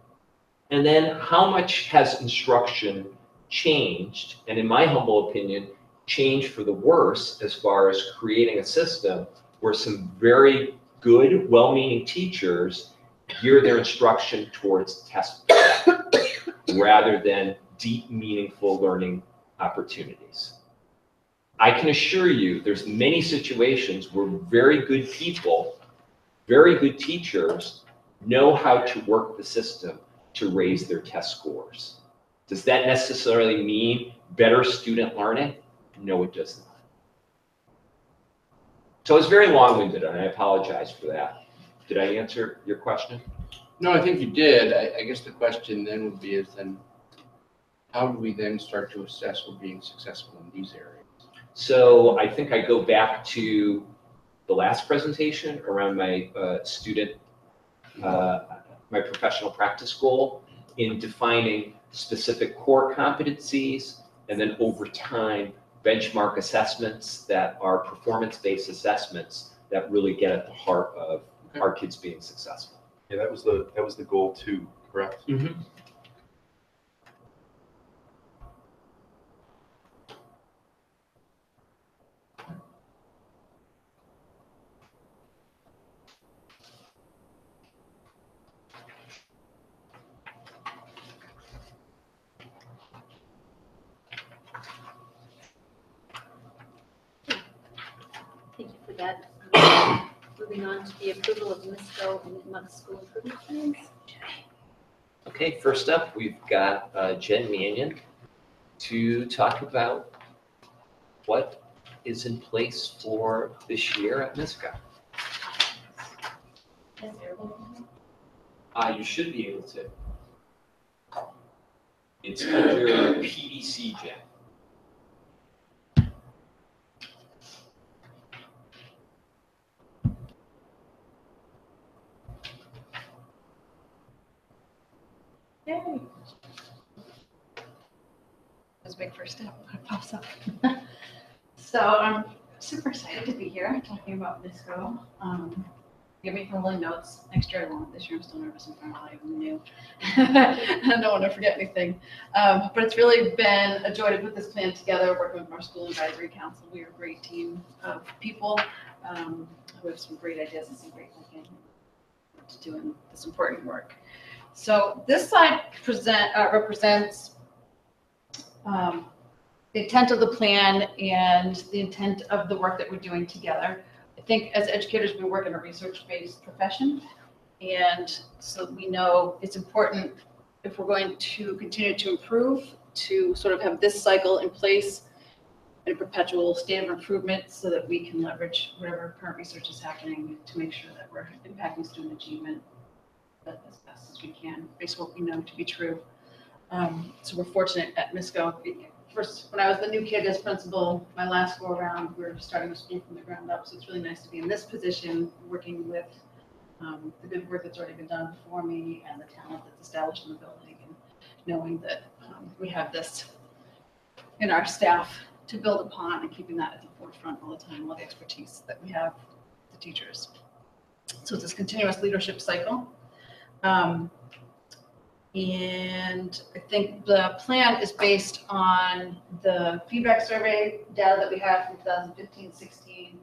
And then how much has instruction changed, and in my humble opinion, changed for the worse, as far as creating a system where some very good, well-meaning teachers gear their instruction towards test prep rather than deep, meaningful learning opportunities. I can assure you there's many situations where very good people, very good teachers know how to work the system to raise their test scores. Does that necessarily mean better student learning? No, it does not. So it's very long-winded, and I apologize for that. Did I answer your question? No, I think you did. I guess the question then would be is then, how do we then start to assess we're being successful in these areas? So I think I go back to the last presentation around my my professional practice goal in defining specific core competencies, and then over time, benchmark assessments that are performance-based assessments that really get at the heart of our kids being successful. Yeah, that was the goal too, correct? Mm-hmm. Thank you for that. Moving on to the approval of MISCO and mid-month school improvement plans. Okay, first up, we've got Jen Mannion to talk about what is in place for this year at MISCO. You should be able to. It's under PDC, Jen. Yay. That's a big first step. It pops up. So I'm super excited to be here talking about MISCO. Give me some really notes. Next year I won't. This year I'm still nervous in front of all of new. I don't want to forget anything. But it's really been a joy to put this plan together, working with our school advisory council. We are a great team of people who have some great ideas and some great thinking to doing this important work. So this slide represents the intent of the plan and the intent of the work that we're doing together. I think as educators, we work in a research-based profession, and so we know it's important if we're going to continue to improve to sort of have this cycle in place in a perpetual state of improvement so that we can leverage whatever current research is happening to make sure that we're impacting student achievement as best as we can, based on what we know to be true. So we're fortunate at MISCO. First, when I was the new kid as principal, my last go around, we were starting a school from the ground up. So it's really nice to be in this position, working with the good work that's already been done before me and the talent that's established in the building, and knowing that we have this in our staff to build upon, and keeping that at the forefront all the time, all the expertise that we have, the teachers. So it's this continuous leadership cycle. And I think the plan is based on the feedback survey data that we have from 2015-16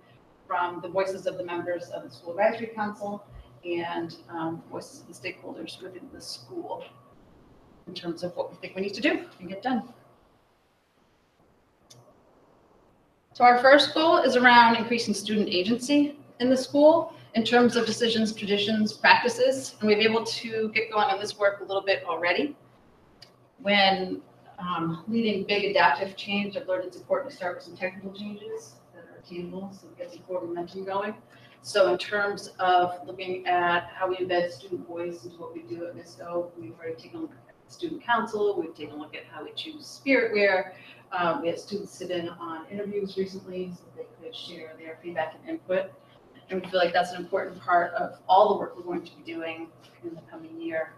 from the voices of the members of the School Advisory Council and voices of the stakeholders within the school in terms of what we think we need to do and get done. So our first goal is around increasing student agency in the school in terms of decisions, traditions, practices, and we've been able to get going on this work a little bit already. When leading big adaptive change, I've learned it's important to start with some technical changes that are attainable so we get some forward momentum going. So in terms of looking at how we embed student voice into what we do at MISCO, we've already taken a look at student council, we've taken a look at how we choose spirit wear. We had students sit in on interviews recently so they could share their feedback and input. And we feel like that's an important part of all the work we're going to be doing in the coming year.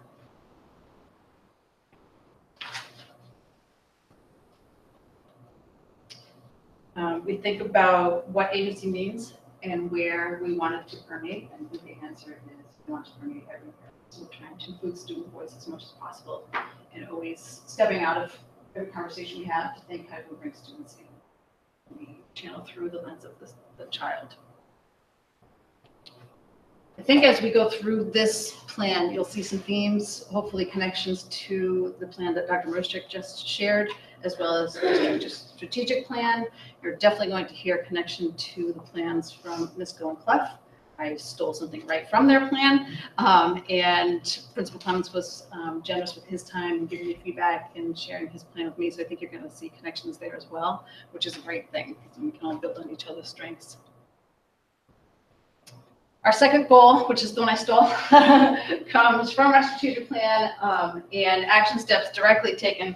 We think about what agency means and where we want it to permeate, and the answer is we want it to permeate everywhere. So we're trying to include student voice as much as possible, and always stepping out of every conversation we have to think, how do we bring students in? We channel through the lens of the child. I think as we go through this plan, you'll see some themes, hopefully connections to the plan that Dr. Rostick just shared, as well as the strategic plan. You're definitely going to hear a connection to the plans from Misco and Clef. I stole something right from their plan. And Principal Clements was generous with his time and giving me feedback and sharing his plan with me. So I think you're going to see connections there as well, which is a great thing because we can all build on each other's strengths. Our second goal, which is the one I stole, comes from our strategic plan and action steps directly taken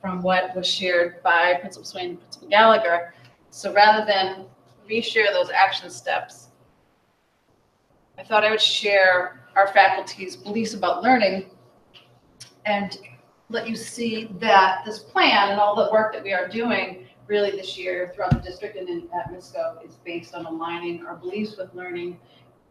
from what was shared by Principal Swain and Principal Gallagher. So rather than reshare those action steps, I thought I would share our faculty's beliefs about learning and let you see that this plan and all the work that we are doing really this year throughout the district and at Misco is based on aligning our beliefs with learning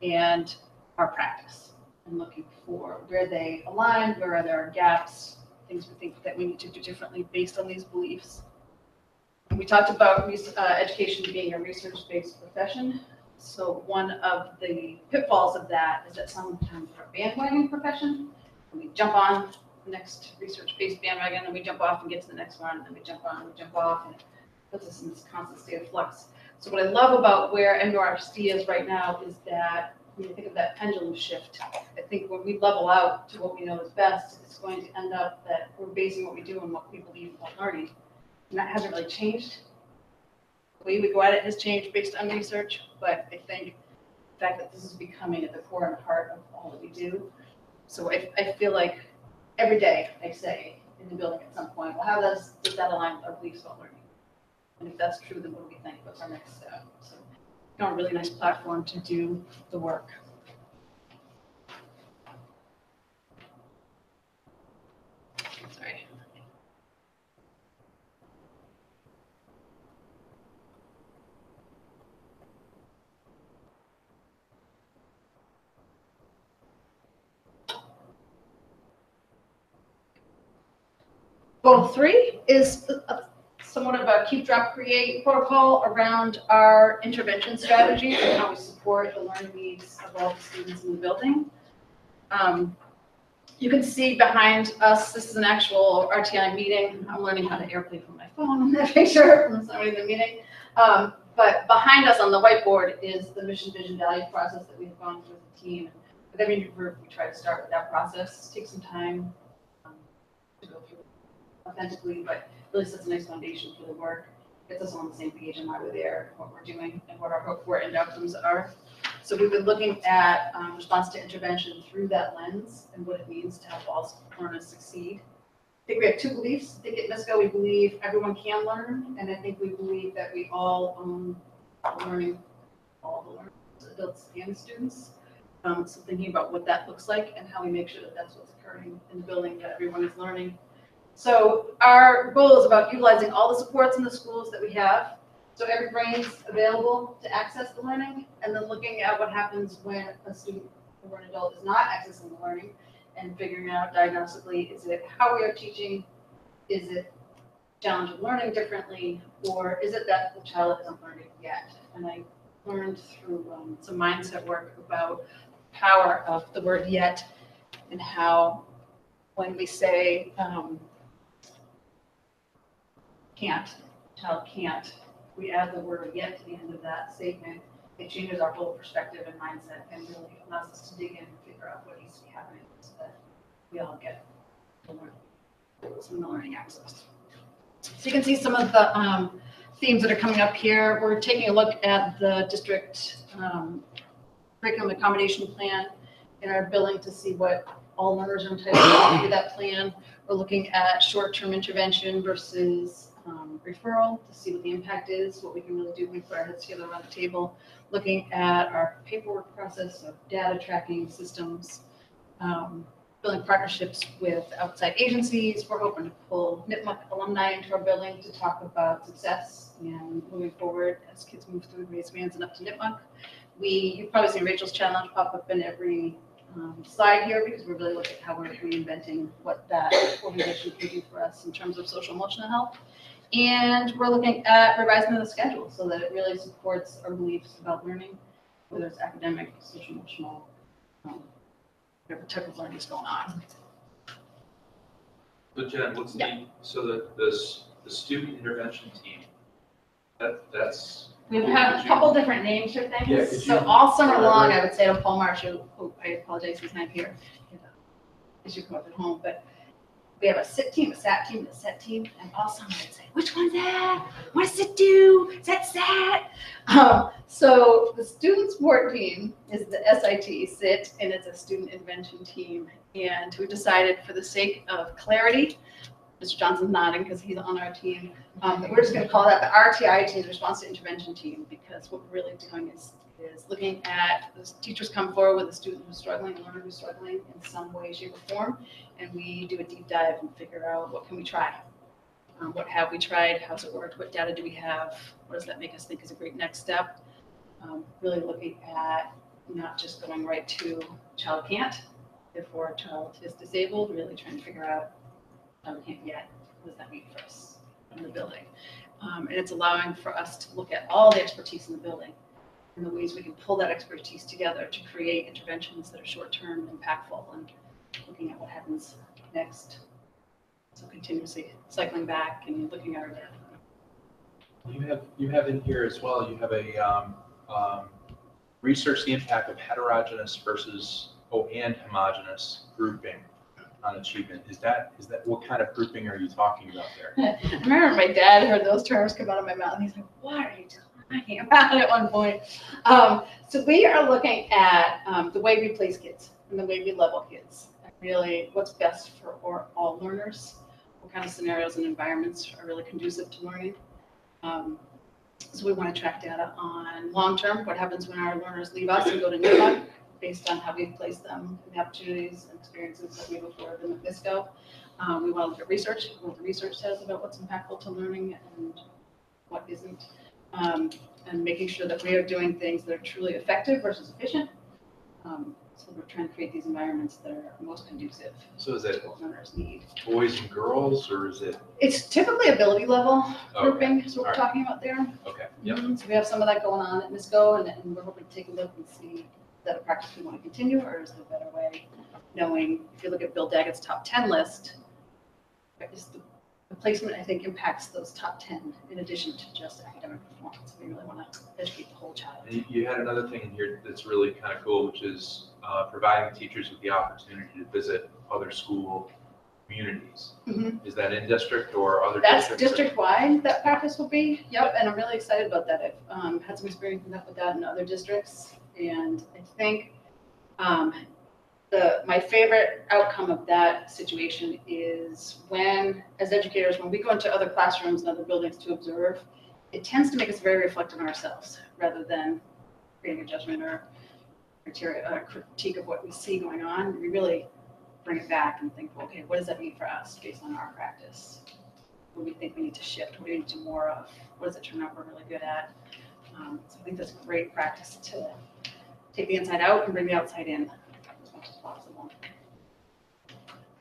and our practice and looking for where they align, where there are gaps, things we think that we need to do differently based on these beliefs. And we talked about education being a research-based profession. So one of the pitfalls of that is that sometimes we're a bandwagon profession, and we jump on the next research-based bandwagon, and we jump off and get to the next one, and then we jump on and we jump off, and it puts us in this constant state of flux. So what I love about where MURC is right now is that when you think of that pendulum shift, I think when we level out to what we know is best, it's going to end up that we're basing what we do on what we believe about learning. And that hasn't really changed. The way we go at it has changed based on research, but I think the fact that this is becoming at the core and heart of all that we do. So I feel like every day I say in the building at some point, well, how does that align with our beliefs about learning? And if that's true, then what do we think? What's our next step? So, you know, a really nice platform to do the work. Sorry. Goal 3 is somewhat of a keep, drop, create protocol around our intervention strategies and how we support the learning needs of all the students in the building. You can see behind us, this is an actual RTI meeting. I'm learning how to airplay from my phone in that picture from somebody in the meeting. But behind us on the whiteboard is the mission, vision, value process that we've gone through with the team. With every new group, we try to start with that process. Take some time to go through authentically, but really sets a nice foundation for the work, gets us on the same page and why we're there, what we're doing, and what our hope for end outcomes are. So we've been looking at response to intervention through that lens and what it means to help all learners succeed. I think we have 2 beliefs. I think at Misco we believe everyone can learn, and I think we believe that we all own learning, all the learners, adults and students. So thinking about what that looks like and how we make sure that that's what's occurring in the building, that everyone is learning. So our goal is about utilizing all the supports in the schools that we have, so every brain's available to access the learning, and then looking at what happens when a student or an adult is not accessing the learning and figuring out diagnostically, is it how we are teaching, is it challenging learning differently, or is it that the child isn't learning yet? And I learned through some mindset work about the power of the word yet and how when we say child can't, we add the word yet to the end of that statement, it changes our whole perspective and mindset and really allows us to dig in and figure out what needs to be happening so that we all get the learning access. So you can see some of the themes that are coming up here. We're taking a look at the district curriculum accommodation plan in our billing to see what all learners are entitled to through that plan. We're looking at short-term intervention versus referral to see what the impact is, what we can really do when we put our heads together around the table. Looking at our paperwork process of data tracking systems, building partnerships with outside agencies. We're hoping to pull NIPMUC alumni into our building to talk about success and moving forward as kids move through grades bands and up to NIPMUC. You've probably seen Rachel's challenge pop up in every slide here because we're really looking at how we're reinventing what that organization can do for us in terms of social emotional health. And we're looking at revising the schedule so that it really supports our beliefs about learning, whether it's academic, social emotional, whatever type of learning is going on. But Jen, what's Yeah. the student intervention team? That's. We've Could had a you- couple different names for things. Yeah, could So you all summer long, elaborate? I would say to Paul Marsh, who I apologize, he's not here. He should come up at home, but we have a sit team, a sat team, and a set team, and all summer I'd say, which one's that? What does it do? Is that sat? So the student support team is the SIT, sit, and it's a student intervention team. And we decided for the sake of clarity, Mr. Johnson's nodding because he's on our team, that we're just going to call that the RTI team, Response to Intervention team, because what we're really doing is looking at the teachers come forward with a student who's struggling, a learner who's struggling in some way, shape, or form, and we do a deep dive and figure out what can we try. What have we tried? How's it worked? What data do we have? What does that make us think is a great next step? Really looking at not just going right to child can't, therefore a child is disabled, really trying to figure out child can't yet, what does that mean for us in the building? And it's allowing for us to look at all the expertise in the building and the ways we can pull that expertise together to create interventions that are short-term, impactful, and looking at what happens next. So continuously cycling back and looking at our data. You have in here as well, you have a research the impact of heterogeneous versus and homogeneous grouping on achievement. Is that what kind of grouping are you talking about there? I remember my dad heard those terms come out of my mouth, and he's like, what are you talking about at one point? So we are looking at the way we place kids and the way we level kids, and really what's best for all learners, what kind of scenarios and environments are really conducive to learning. So we want to track data on long-term, what happens when our learners leave us and go to NUPA, based on how we've placed them and the opportunities and experiences that we've afforded them at NISCO. We want to look at research, what the research says about what's impactful to learning and what isn't, and making sure that we are doing things that are truly effective versus efficient. So we're trying to create these environments that are most conducive So is to it what learners need. boys and girls, or is it? It's typically ability level Okay. grouping is what we're All right. talking about there. Okay, yep. So we have some of that going on at NISCO, and we're hoping to take a look and see is that a practice we want to continue, or is there a better way? Knowing, if you look at Bill Daggett's top 10 list, is the placement, I think, impacts those top 10 in addition to just academic performance. We really want to educate the whole child. And you had another thing in here that's really kind of cool, which is providing teachers with the opportunity to visit other school communities. Mhm. Is that in district or other That's districts? district-wide, that practice will be, yep, and I'm really excited about that. I've had some experience with that in other districts, and I think my favorite outcome of that situation is when, as educators, when we go into other classrooms and other buildings to observe, it tends to make us very reflective on ourselves, rather than creating a judgment or critique of what we see going on. We really bring it back and think, well, okay, what does that mean for us based on our practice? What do we think we need to shift? What do we need to do more of? What does it turn out we're really good at? So I think that's great practice to take the inside out and bring the outside in as much as possible.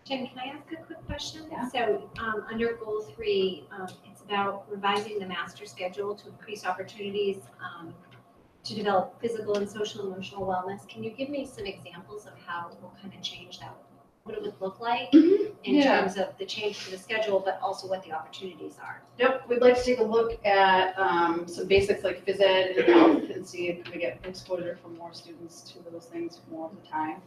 Jen, can I ask a quick question? Yeah. So under goal 3, it's about revising the master schedule to increase opportunities to develop physical and social emotional wellness. Can you give me some examples of what kind of change what it would look like in Yeah. terms of the change to the schedule, but also what the opportunities are? Yep, we'd like to take a look at some basics like phys ed and health and see if we get exposure for more students to those things more of the time.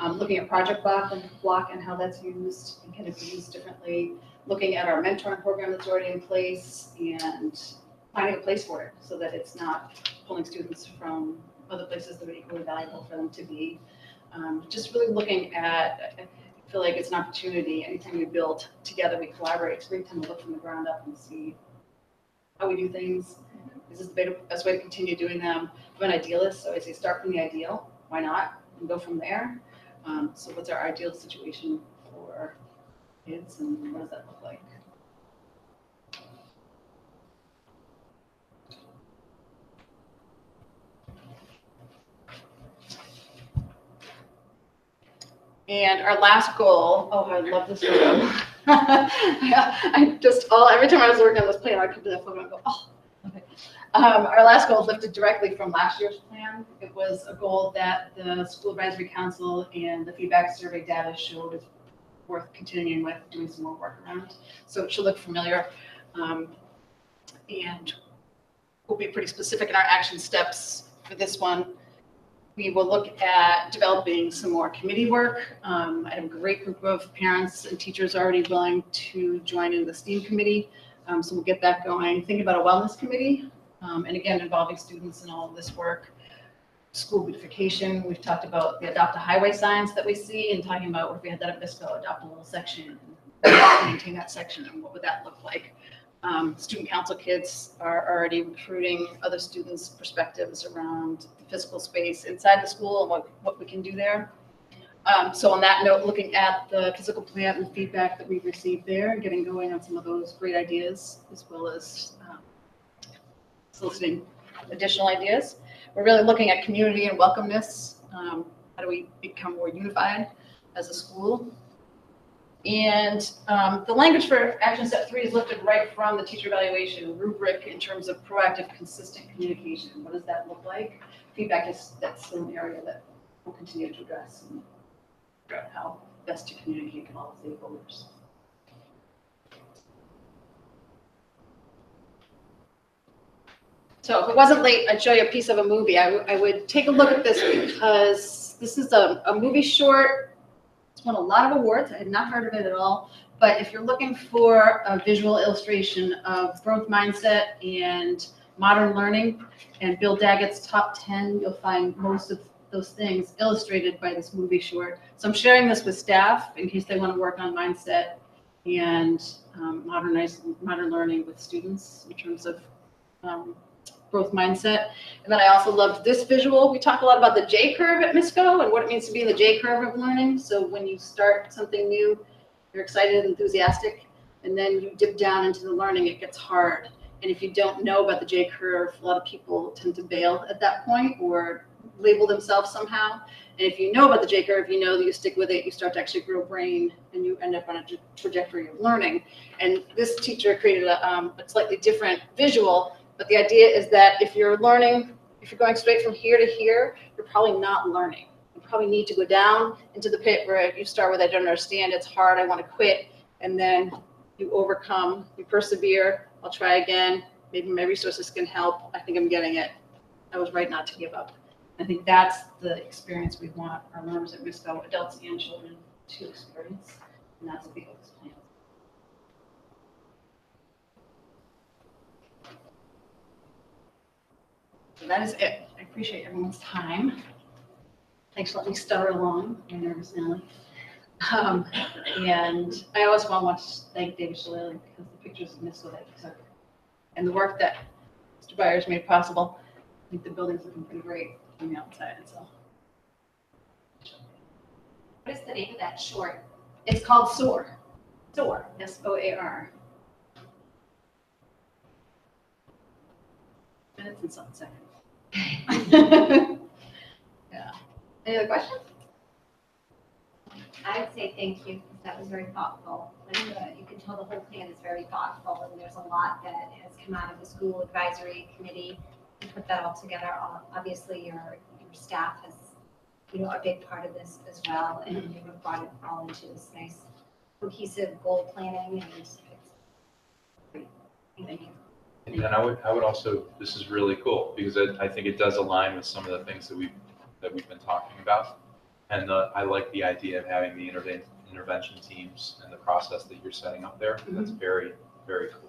Looking at project block and how that's used and can it be used differently. Looking at our mentoring program that's already in place and finding a place for it so that it's not pulling students from other places that are equally valuable for them to be. Just really looking at, I feel like it's an opportunity, anytime we build together, we collaborate, so we tend to look from the ground up and see how we do things. Is this the best way to continue doing them? I'm an idealist, so I say start from the ideal, why not, and go from there. So what's our ideal situation for kids and what does that look like? And our last goal, oh, I love this photo. I just, every time I was working on this plan, I'd come to that photo and go, oh, okay. Our last goal lifted directly from last year's plan. It was a goal that the School Advisory Council and the feedback survey data showed is worth continuing with, doing some more work around. So it should look familiar. And we'll be pretty specific in our action steps for this one. We will look at developing some more committee work. I have a great group of parents and teachers already willing to join in the STEAM committee. So we'll get that going. Think about a wellness committee. And again, involving students in all of this work. School beautification, we've talked about the adopt a highway signs that we see and talking about if we had that at Visco, adopt a little section, and maintain that section, and what would that look like? Student council kids are already recruiting other students' perspectives around the physical space inside the school and what we can do there. So on that note, looking at the physical plan and feedback that we've received there, getting going on some of those great ideas, as well as soliciting additional ideas. We're really looking at community and welcomeness. How do we become more unified as a school? And the language for action step 3 is lifted right from the teacher evaluation rubric in terms of proactive, consistent communication. What does that look like? Feedback is that's still an area that we'll continue to address and figure out how best to communicate with all stakeholders. So if it wasn't late, I'd show you a piece of a movie. I would take a look at this because this is a movie short. It's won a lot of awards. I had not heard of it at all. But if you're looking for a visual illustration of growth mindset and modern learning and Bill Daggett's top 10, you'll find most of those things illustrated by this movie short. So I'm sharing this with staff in case they want to work on mindset and modern learning with students in terms of growth mindset. And then I also loved this visual. We talk a lot about the J curve at MISCO and what it means to be in the J curve of learning. So when you start something new, you're excited and enthusiastic, and then you dip down into the learning, it gets hard. And if you don't know about the J curve, a lot of people tend to bail at that point or label themselves somehow. And if you know about the J curve, you know that you stick with it, you start to actually grow brain, and you end up on a trajectory of learning. And this teacher created a slightly different visual. But the idea is that if you're learning, if you're going straight from here to here, you're probably not learning. You probably need to go down into the pit where you start with, I don't understand, it's hard, I want to quit. And then you overcome, you persevere, I'll try again. Maybe my resources can help. I think I'm getting it. I was right not to give up. I think that's the experience we want our learners at MISCO, adults and children, to experience. And that's the focus plan. So that is it. I appreciate everyone's time. Thanks for letting me stutter along. I'm nervous now. And I always want to thank David Shalala because the pictures of MISCO that he took and the work that Mr. Byers made possible. I think the building's looking pretty great from the outside. So. What is the name of that short? It's called SOAR. SOAR. SOAR. Minutes and some seconds. Yeah. Any other questions? I would say thank you, because that was very thoughtful. And you can tell the whole plan is very thoughtful, and there's a lot that has come out of the school advisory committee to put that all together. Obviously, your staff has, a big part of this as well, and you have brought it all into this nice cohesive goal planning, and it's great. Thank you. And then I would also, this is really cool because I think it does align with some of the things that we've been talking about. And I like the idea of having the intervention teams and the process that you're setting up there. Mm-hmm. That's very, very cool.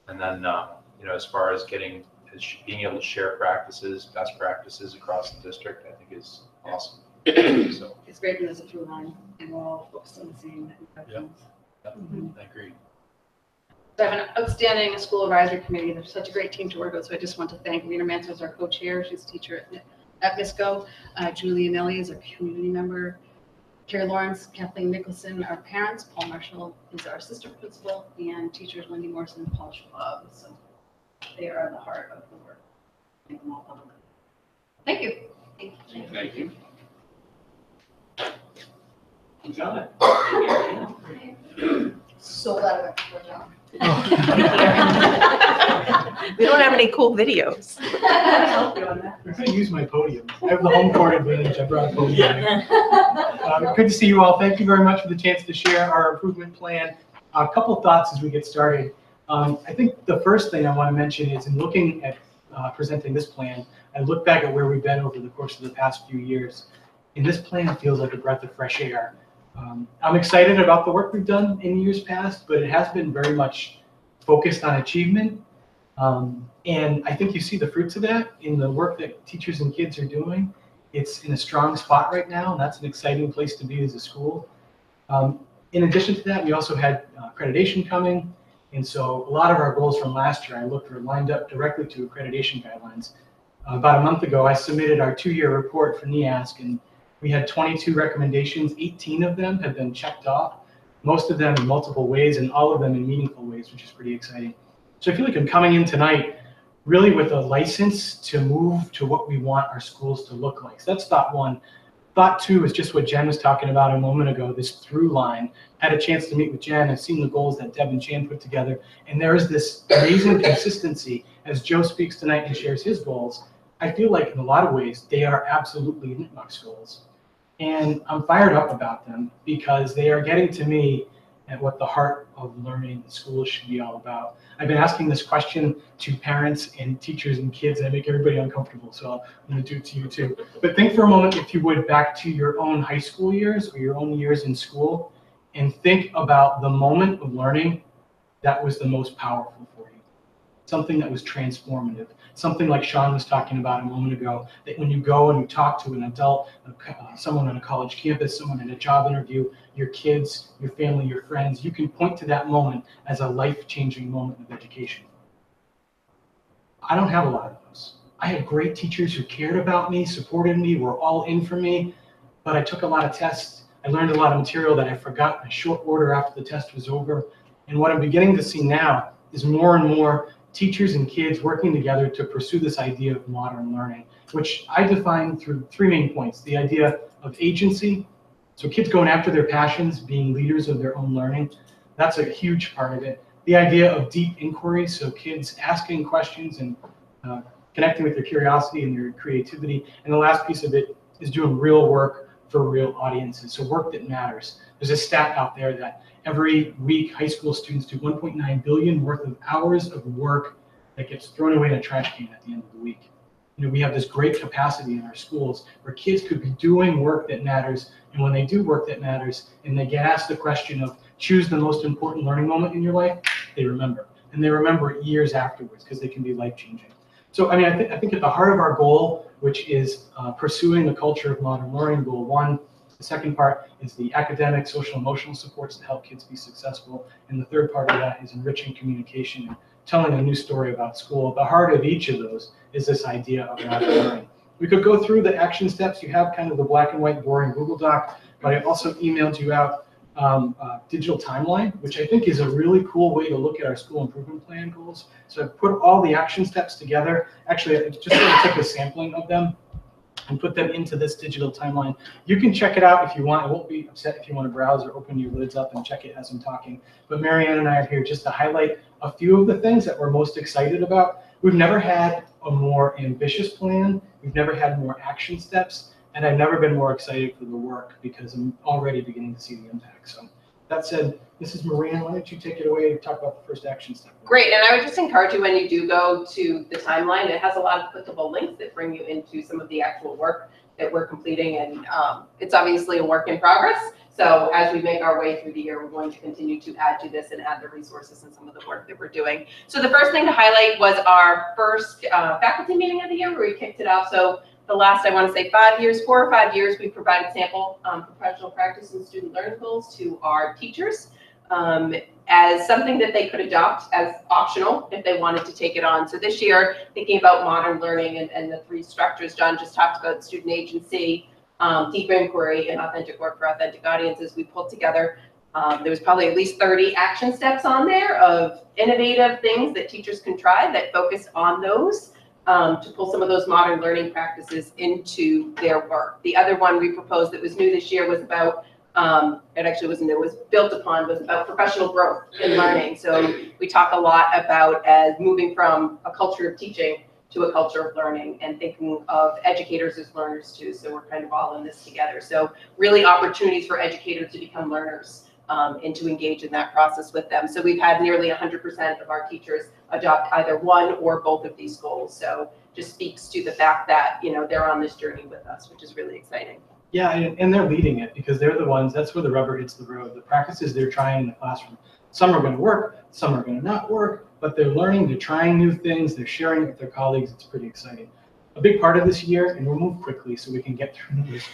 And then, as far as being able to share practices, best practices across the district, I think is awesome. So it's great when there's a through line and we're all focused on the same directions. Yep. Mm-hmm. I agree. So I have an outstanding school advisory committee. They're such a great team to work with. So I just want to thank Rena Manso as our co-chair. She's a teacher at MISCO. Julie Anelli is our community member. Carrie Lawrence, Kathleen Nicholson, our parents. Paul Marshall is our assistant principal, and teachers Wendy Morrison and Paul Schwab. So they are the heart of the work. Thank them all publicly. Thank you. Thank you. Thank you. You got it. sold out of it for John. We don't have any cool videos. Help you on that. I'm going to use my podium. I have the home court advantage. I brought a podium. Good to see you all. Thank you very much for the chance to share our improvement plan. A couple of thoughts as we get started. I think the first thing I want to mention is in looking at presenting this plan, I look back at where we've been over the course of the past few years. And this plan feels like a breath of fresh air. I'm excited about the work we've done in years past, but it has been very much focused on achievement. And I think you see the fruits of that in the work that teachers and kids are doing. It's in a strong spot right now, and that's an exciting place to be as a school. In addition to that, we also had accreditation coming. And so a lot of our goals from last year, I looked, were lined up directly to accreditation guidelines. About a month ago, I submitted our 2-year report for NEASC, and we had 22 recommendations. 18 of them have been checked off, most of them in multiple ways and all of them in meaningful ways, which is pretty exciting. So I feel like I'm coming in tonight really with a license to move to what we want our schools to look like. So that's thought one. Thought two is just what Jen was talking about a moment ago, this through line. I had a chance to meet with Jen. I've seen the goals that Deb and Chan put together, and there is this amazing consistency as Joe speaks tonight and shares his goals. I feel like in a lot of ways, they are absolutely Nipmuc's goals. And I'm fired up about them because they are getting to me at what the heart of learning in schools should be all about. I've been asking this question to parents and teachers and kids, and I make everybody uncomfortable, so I'm going to do it to you too. But think for a moment, if you would, back to your own high school years or your own years in school, and think about the moment of learning that was the most powerful for you. Something that was transformative. Something like Sean was talking about a moment ago, that when you go and you talk to an adult, someone on a college campus, someone in a job interview, your kids, your family, your friends, you can point to that moment as a life-changing moment of education. I don't have a lot of those. I had great teachers who cared about me, supported me, were all in for me, but I took a lot of tests. I learned a lot of material that I forgot in short order after the test was over. And what I'm beginning to see now is more and more teachers and kids working together to pursue this idea of modern learning, which I define through 3 main points. The idea of agency, so kids going after their passions, being leaders of their own learning. That's a huge part of it. The idea of deep inquiry, so kids asking questions and connecting with their curiosity and their creativity. And the last piece of it is doing real work for real audiences, so work that matters. There's a stat out there that every week high school students do 1.9 billion worth of hours of work that gets thrown away in a trash can at the end of the week. You know, we have this great capacity in our schools where kids could be doing work that matters, and when they do work that matters and they get asked the question of choose the most important learning moment in your life, they remember. And they remember it years afterwards because they can be life-changing. So, I mean, I think at the heart of our goal, which is pursuing the culture of modern learning, goal 1, the second part is the academic, social, emotional supports to help kids be successful. And the third part of that is enriching communication and telling a new story about school. At the heart of each of those is this idea of modern learning. We could go through the action steps. You have kind of the black and white boring Google Doc, but I also emailed you out a digital timeline, which I think is a really cool way to look at our school improvement plan goals. So I've put all the action steps together. Actually, I just sort of took a sampling of them and put them into this digital timeline. You can check it out if you want. I won't be upset if you want to browse or open your lids up and check it as I'm talking. But Marianne and I are here just to highlight a few of the things that we're most excited about. We've never had a more ambitious plan. We've never had more action steps. And I've never been more excited for the work because I'm already beginning to see the impact. So that said, Mrs. Moran, why don't you take it away and talk about the first action step? Great, and I would just encourage you when you do go to the timeline, it has a lot of clickable links that bring you into some of the actual work that we're completing, and it's obviously a work in progress. So as we make our way through the year, we're going to continue to add to this and add the resources and some of the work that we're doing. So the first thing to highlight was our first faculty meeting of the year where we kicked it off. So the last, I want to say 4 or 5 years, we've provided sample professional practice and student learning goals to our teachers as something that they could adopt as optional if they wanted to take it on. So this year, thinking about modern learning and the 3 structures, John just talked about student agency, deep inquiry, and authentic work for authentic audiences. We pulled together, there was probably at least 30 action steps on there of innovative things that teachers can try that focus on those. To pull some of those modern learning practices into their work. The other one we proposed that was new this year was about It actually wasn't, it was built upon, was about professional growth in learning. So we talk a lot about as moving from a culture of teaching to a culture of learning and thinking of educators as learners too. So we're kind of all in this together. So really opportunities for educators to become learners and to engage in that process with them. So we've had nearly 100% of our teachers adopt either one or both of these goals. So just speaks to the fact that, you know, they're on this journey with us, which is really exciting. Yeah, and they're leading it because they're the ones, that's where the rubber hits the road. The practices they're trying in the classroom, some are going to work, some are going to not work, but they're learning, they're trying new things, they're sharing it with their colleagues. It's pretty exciting. A big part of this year, and we'll move quickly so we can get through this,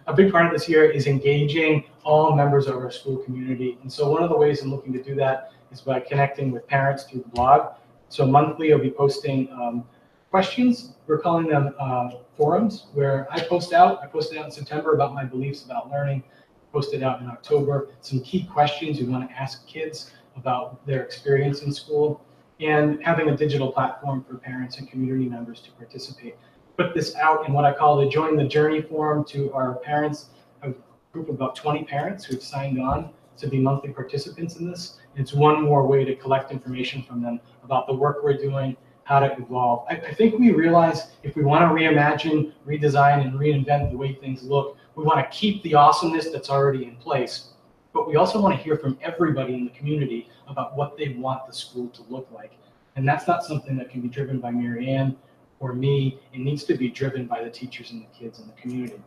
a big part of this year is engaging all members of our school community. And so one of the ways I'm looking to do that is by connecting with parents through the blog. So monthly I'll be posting questions. We're calling them forums, where I posted out in September about my beliefs about learning, posted out in October some key questions we want to ask kids about their experience in school, and having a digital platform for parents and community members to participate. Put this out in what I call the Join the Journey forum to our parents, a group of about 20 parents who've signed on to be monthly participants in this. It's one more way to collect information from them about the work we're doing, how to evolve. I think we realize if we want to reimagine, redesign, and reinvent the way things look, we want to keep the awesomeness that's already in place, but we also want to hear from everybody in the community about what they want the school to look like. And that's not something that can be driven by Mary Ann or me. It needs to be driven by the teachers and the kids in the community.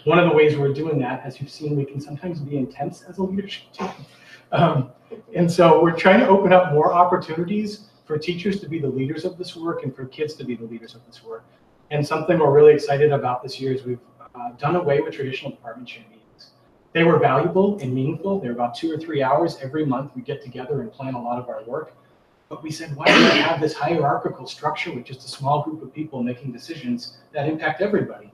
One of the ways we're doing that, as you've seen, we can sometimes be intense as a leadership team. And so we're trying to open up more opportunities for teachers to be the leaders of this work and for kids to be the leaders of this work. And something we're really excited about this year is we've done away with traditional department chair meetings. They were valuable and meaningful. They're about 2 or 3 hours every month. We get together and plan a lot of our work. But we said, why do we have this hierarchical structure with just a small group of people making decisions that impact everybody?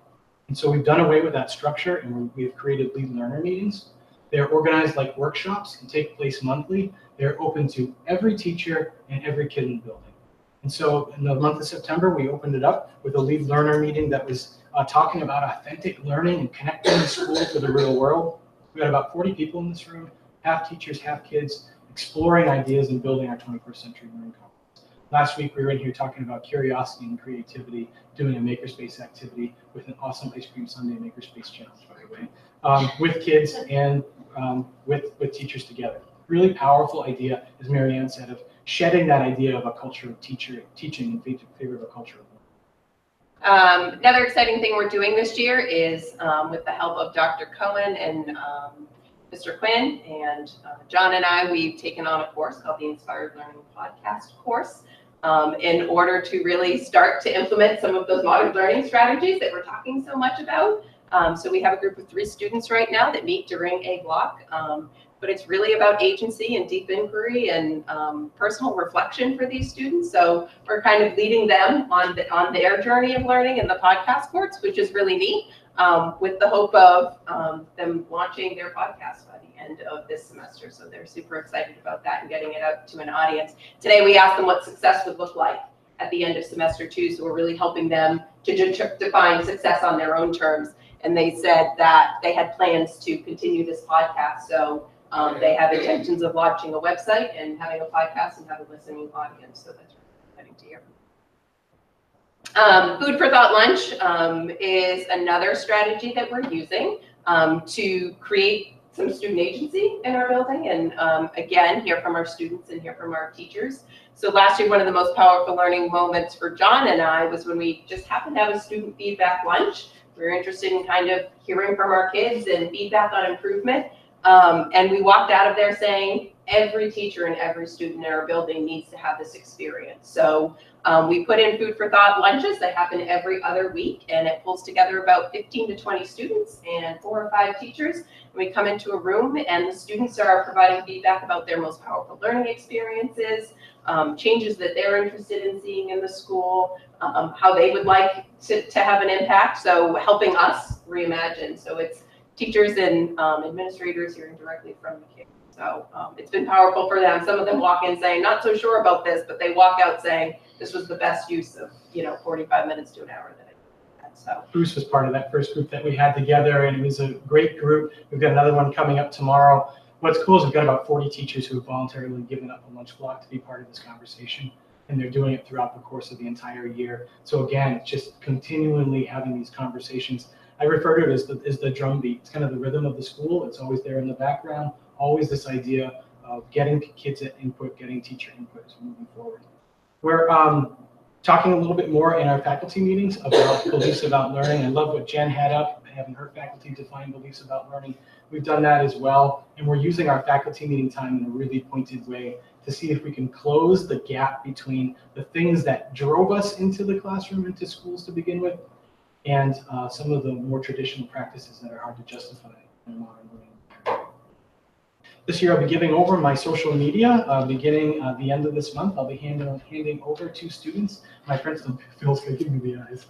And so we've done away with that structure, and we've created lead learner meetings. They're organized like workshops and take place monthly. They're open to every teacher and every kid in the building. And so in the month of September, we opened it up with a lead learner meeting that was talking about authentic learning and connecting the school to the real world. We had about 40 people in this room, half teachers, half kids, exploring ideas and building our 21st century learning conference. Last week, we were in here talking about curiosity and creativity, doing a makerspace activity with an awesome ice cream sundae makerspace challenge, by the way, with kids and with teachers together. Really powerful idea, as Mary Ann said, of shedding that idea of a culture of teaching in favor of a culture of learning. Another exciting thing we're doing this year is with the help of Dr. Cohen and Mr. Quinn and John and I, we've taken on a course called the Inspired Learning Podcast course in order to really start to implement some of those modern learning strategies that we're talking so much about. So we have a group of 3 students right now that meet during a block. But it's really about agency and deep inquiry and personal reflection for these students. So we're kind of leading them on their journey of learning in the podcast course, which is really neat, with the hope of them launching their podcast by the end of this semester. So they're super excited about that and getting it out to an audience. Today we asked them what success would look like at the end of semester 2. So we're really helping them to define success on their own terms. And they said that they had plans to continue this podcast. So they have intentions of launching a website and having a podcast and have a listening audience. So that's really exciting to hear. Food for Thought Lunch is another strategy that we're using to create some student agency in our building and again, hear from our students and hear from our teachers. So last year, one of the most powerful learning moments for John and I was when we just happened to have a student feedback lunch. We were interested in kind of hearing from our kids and feedback on improvement. And we walked out of there saying every teacher and every student in our building needs to have this experience. So we put in Food for Thought lunches that happen every other week, and it pulls together about 15 to 20 students and 4 or 5 teachers. And we come into a room and the students are providing feedback about their most powerful learning experiences, changes that they're interested in seeing in the school, how they would like to have an impact. So helping us reimagine. So it's teachers and administrators hearing directly from the kids. So it's been powerful for them. Some of them walk in saying, not so sure about this, but they walk out saying, this was the best use of, 45 minutes to an hour that I had. So Bruce was part of that first group that we had together, and it was a great group. We've got another one coming up tomorrow. What's cool is we've got about 40 teachers who have voluntarily given up a lunch block to be part of this conversation, and they're doing it throughout the course of the entire year. So again, it's just continually having these conversations. I refer to it as the drum beat. It's kind of the rhythm of the school. It's always there in the background, always this idea of getting kids input, getting teacher input as we're moving forward. We're talking a little bit more in our faculty meetings about beliefs about learning. I love what Jen had up, having her faculty define beliefs about learning. We've done that as well, and we're using our faculty meeting time in a really pointed way to see if we can close the gap between the things that drove us into the classroom, into schools to begin with, and some of the more traditional practices that are hard to justify in modern learning. This year I'll be giving over my social media beginning the end of this month. I'll be handing over to students. My Princeton feels like giving me the eyes.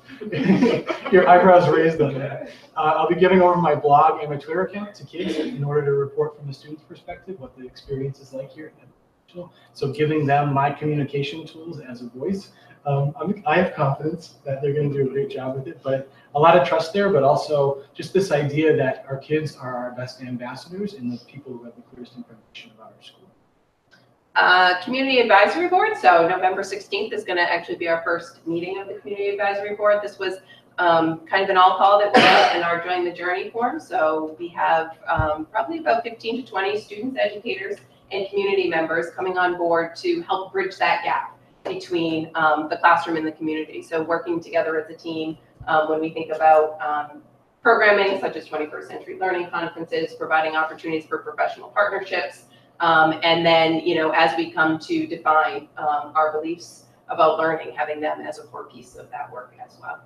Your eyebrows raised on that. I'll be giving over my blog and my Twitter account to kids in order to report from a student's perspective what the experience is like here. So giving them my communication tools as a voice. I have confidence that they're going to do a great job with it, but a lot of trust there, but also just this idea that our kids are our best ambassadors and the people who have the clearest information about our school. Community Advisory Board. So November 16th is going to actually be our first meeting of the Community Advisory Board. This was kind of an all-call that we got in our Join the Journey form. So we have probably about 15 to 20 students, educators, and community members coming on board to help bridge that gap between the classroom and the community. So working together as a team when we think about programming such as 21st Century Learning conferences, providing opportunities for professional partnerships, and then, as we come to define our beliefs about learning, having them as a core piece of that work as well.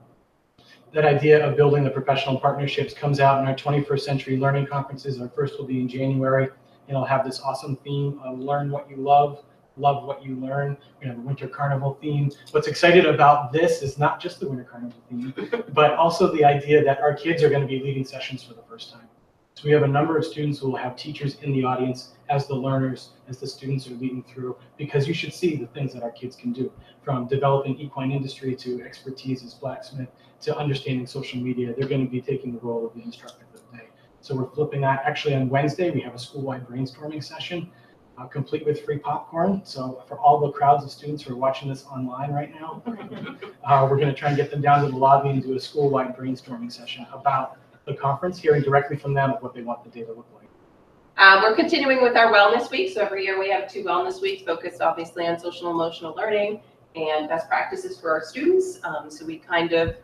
That idea of building the professional partnerships comes out in our 21st Century Learning conferences. Our first will be in January, and it'll have this awesome theme of learn what you love what you learn. We have a Winter Carnival theme. What's excited about this is not just the Winter Carnival theme, but also the idea that our kids are going to be leading sessions for the first time. So we have a number of students who will have teachers in the audience as the learners, as the students are leading through, because you should see the things that our kids can do, from developing equine industry to expertise as blacksmith to understanding social media. They're going to be taking the role of the instructor for the day. So we're flipping that. Actually, on Wednesday, we have a school-wide brainstorming session, complete with free popcorn. So for all the crowds of students who are watching this online right now, we're going to try and get them down to the lobby and do a school-wide brainstorming session about the conference, hearing directly from them of what they want the day to look like. We're continuing with our wellness week. So every year we have 2 wellness weeks focused obviously on social emotional learning and best practices for our students. So we kind of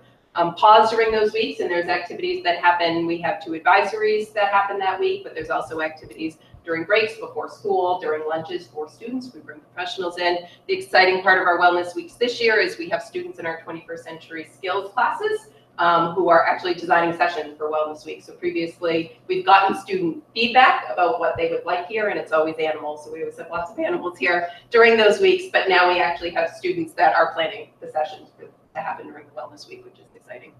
pause during those weeks, and there's activities that happen. We have 2 advisories that happen that week, but there's also activities during breaks, before school, during lunches for students. We bring professionals in. The exciting part of our wellness weeks this year is we have students in our 21st century skills classes who are actually designing sessions for wellness week. So previously, we've gotten student feedback about what they would like here, and it's always animals. So we always have lots of animals here during those weeks, but now we actually have students that are planning the sessions to happen during the wellness week, which is exciting.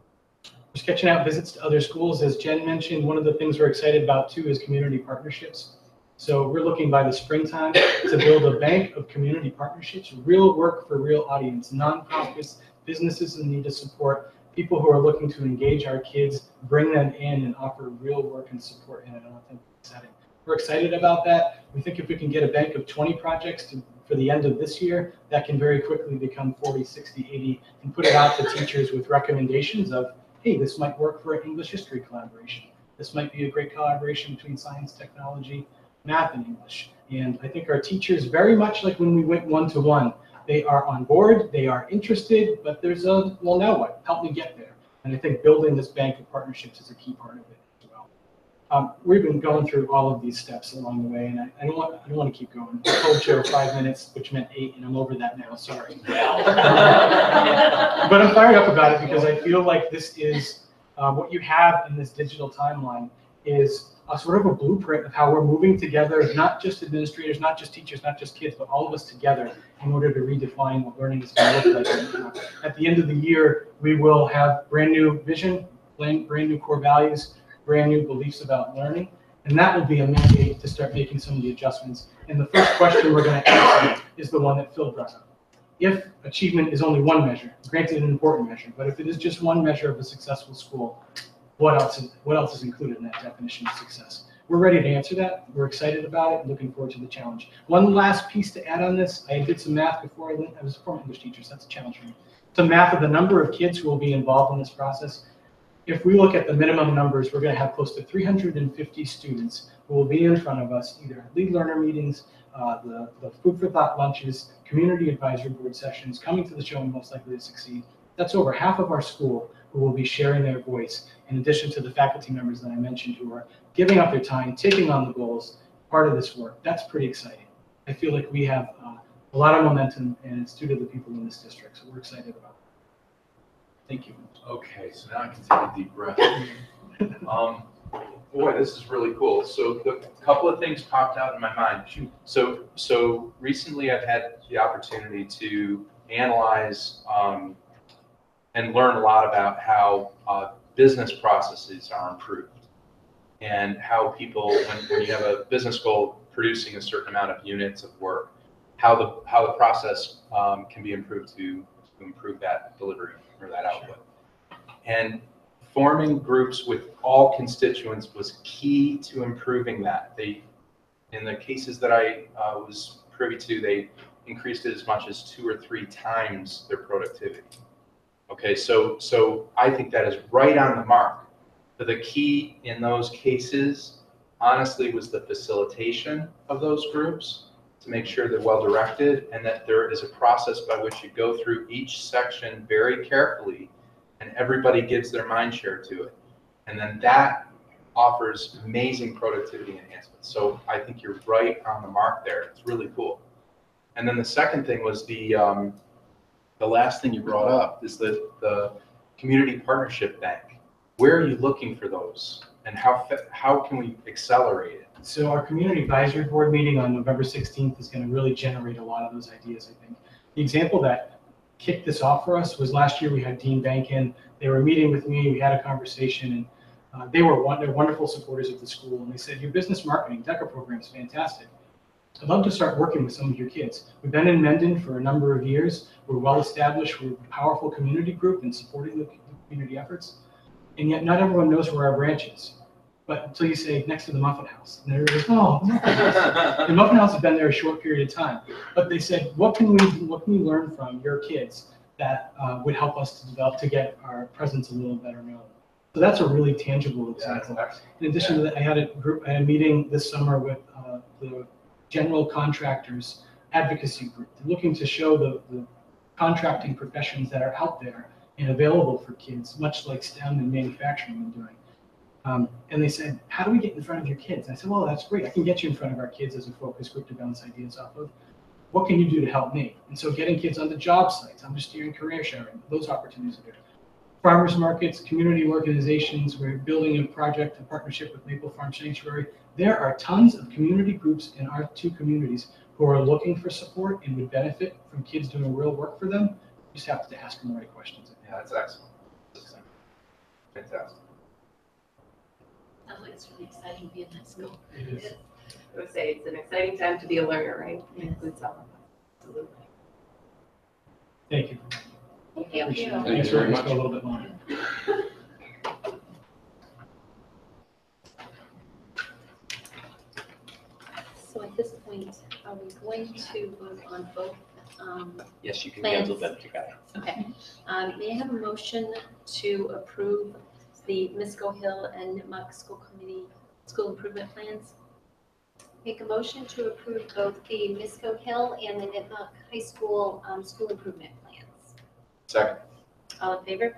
We're sketching out visits to other schools. As Jen mentioned, one of the things we're excited about too is community partnerships. So we're looking by the springtime to build a bank of community partnerships, real work for real audience, nonprofits, businesses in need of support, people who are looking to engage our kids, bring them in and offer real work and support in an authentic setting. We're excited about that. We think if we can get a bank of 20 projects for the end of this year, that can very quickly become 40, 60, 80, and put it out to teachers with recommendations of, hey, this might work for an English history collaboration. This might be a great collaboration between science, technology, math, and English. And I think our teachers, very much like when we went one-to-one, they are on board, they are interested, but there's a, well, now what? Help me get there. And I think building this bank of partnerships is a key part of it as well. We've been going through all of these steps along the way, and I don't want to keep going. I told Joe 5 minutes, which meant 8, and I'm over that now, sorry. But I'm fired up about it because I feel like this is what you have in this digital timeline is a sort of a blueprint of how we're moving together, not just administrators, not just teachers, not just kids, but all of us together in order to redefine what learning is going to look like. At the end of the year, we will have brand new vision, brand new core values, brand new beliefs about learning, and that will be a mandate to start making some of the adjustments. And the first question we're going to answer is the one that Phil brought up. if achievement is only one measure, granted an important measure, but if it is just one measure of a successful school, what else is included in that definition of success? We're ready to answer that. We're excited about it and looking forward to the challenge. One last piece to add on this, I did some math before I was a former English teacher, so that's a challenge for me. Some math of the number of kids who will be involved in this process. If we look at the minimum numbers, we're going to have close to 350 students who will be in front of us, either at lead learner meetings, the food for thought lunches, community advisory board sessions, coming to the show and most likely to succeed. That's over half of our school who will be sharing their voice, in addition to the faculty members that I mentioned who are giving up their time, taking on the goals, part of this work. That's pretty exciting. I feel like we have a lot of momentum, and it's due to the people in this district, so we're excited about it. Thank you. Okay, so now I can take a deep breath. Boy, this is really cool. So a couple of things popped out in my mind. So recently I've had the opportunity to analyze and learn a lot about how business processes are improved and how people, when you have a business goal producing a certain amount of units of work, how the process can be improved to improve that delivery or that output. And forming groups with all constituents was key to improving that. In the cases that I was privy to, they increased it as much as 2 or 3 times their productivity. Okay, so I think that is right on the mark. But the key in those cases, honestly, was the facilitation of those groups to make sure they're well directed and that there is a process by which you go through each section very carefully and everybody gives their mind share to it. And then that offers amazing productivity enhancements. So I think you're right on the mark there. It's really cool. And then the second thing was the last thing you brought up is the community partnership bank. Where are you looking for those? And how can we accelerate it? So our community advisory board meeting on November 16th is going to really generate a lot of those ideas, I think. The example that kicked this off for us was last year we had Dean Bank in. They were meeting with me, we had a conversation, and they're wonderful supporters of the school. And they said, your business marketing DECA program is fantastic. I'd love to start working with some of your kids. We've been in Mendon for a number of years. We're well established. We're a powerful community group in supporting the community efforts. And yet not everyone knows where our branch is. But until you say next to the Muffin House, and they're like, oh, the Muffin House has been there a short period of time. But they said, what can we learn from your kids that would help us to develop to get our presence a little better known? So that's a really tangible example. In addition to that, I had a meeting this summer with the general contractors advocacy group, looking to show the contracting professions that are out there and available for kids, much like STEM and manufacturing are doing. And they said, how do we get in front of your kids? And I said, well, that's great. I can get you in front of our kids as a focus group to bounce ideas off of. What can you do to help me? And so getting kids onto job sites, I'm just doing career sharing, those opportunities are there. Farmers markets, community organizations, we're building a partnership with Maple Farm Sanctuary. There are tons of community groups in our 2 communities who are looking for support and would benefit from kids doing real work for them. You just have to ask them the right questions. Yeah, that's excellent. Fantastic. Sounds like it's really exciting to be in that school. It is. I would say it's an exciting time to be a learner, right? It includes all of us. Absolutely. Thank you. Thank you. Appreciate it. Thank Thanks you for very letting us much. go a little bit longer. So at this point, are we going to vote on both? Yes, you can Plans. handle them together. Okay. May I have a motion to approve the Misco Hill and Nipmuc School Committee school improvement plans? Make a motion to approve both the Misco Hill and the Nipmuc High School school improvement plans. Second. All in favor?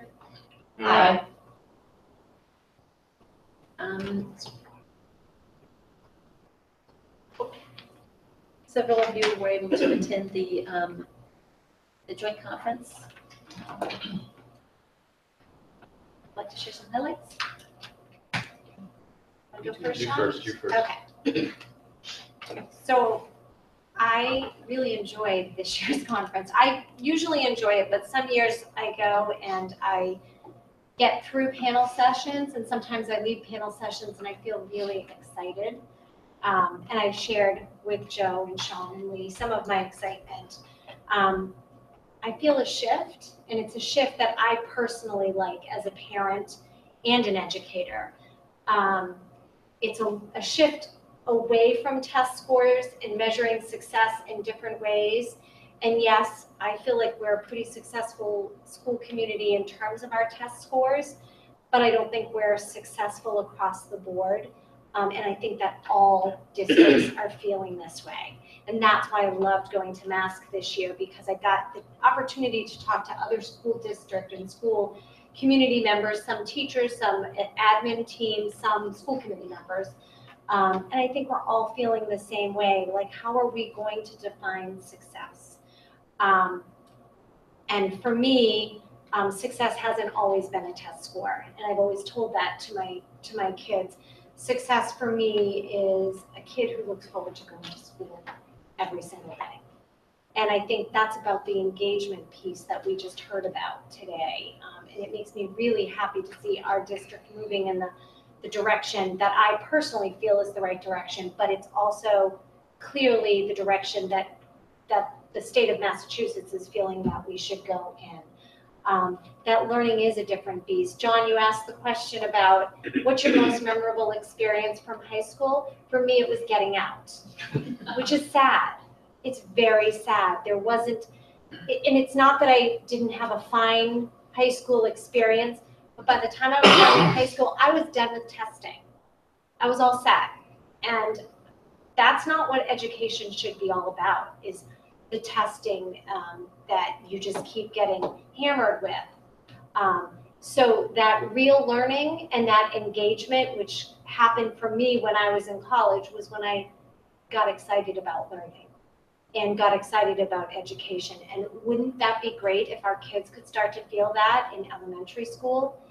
Aye. Several of you were able to attend the joint conference. I'd like to share some highlights. Wanna go first, You Sean? first, you first. Okay. So I really enjoyed this year's conference. I usually enjoy it, but some years I go and I get through panel sessions, and sometimes I leave panel sessions and I feel really excited. And I've shared with Joe and Sean and Lee some of my excitement. I feel a shift, and it's a shift that I personally like as a parent and an educator. It's a shift away from test scores and measuring success in different ways. And yes, I feel like we're a pretty successful school community in terms of our test scores, but I don't think we're successful across the board. And I think that all districts are feeling this way. And that's why I loved going to Mask this year, because I got the opportunity to talk to other school district and school community members, some teachers, some admin teams, some school committee members. And I think we're all feeling the same way, like how are we going to define success? And for me, success hasn't always been a test score. And I've always told that to my kids. Success for me is a kid who looks forward to going to school every single day. And I think that's about the engagement piece that we just heard about today. And it makes me really happy to see our district moving in the direction that I personally feel is the right direction, but it's also clearly the direction that the state of Massachusetts is feeling that we should go in. That learning is a different beast. John, you asked the question about what's your most memorable experience from high school? For me, it was getting out, which is sad. It's very sad. There wasn't, and it's not that I didn't have a fine high school experience, but by the time I was done with high school, I was done with testing. I was all set. And that's not what education should be all about, is the testing that you just keep getting hammered with. So that real learning and that engagement, which happened for me when I was in college, was when I got excited about learning and got excited about education. And wouldn't that be great if our kids could start to feel that in elementary school,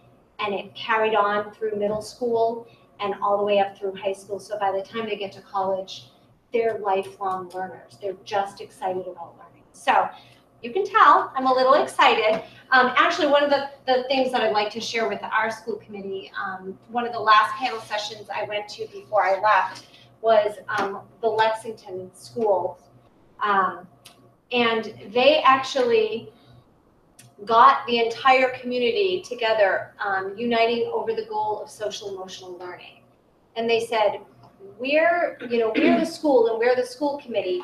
and it carried on through middle school and all the way up through high school? So by the time they get to college, they're lifelong learners. They're just excited about learning. So you can tell I'm a little excited. Actually, one of the things that I'd like to share with our school committee, one of the last panel sessions I went to before I left was the Lexington schools. And they actually got the entire community together, uniting over the goal of social-emotional learning. And they said, we're the school and we're the school committee,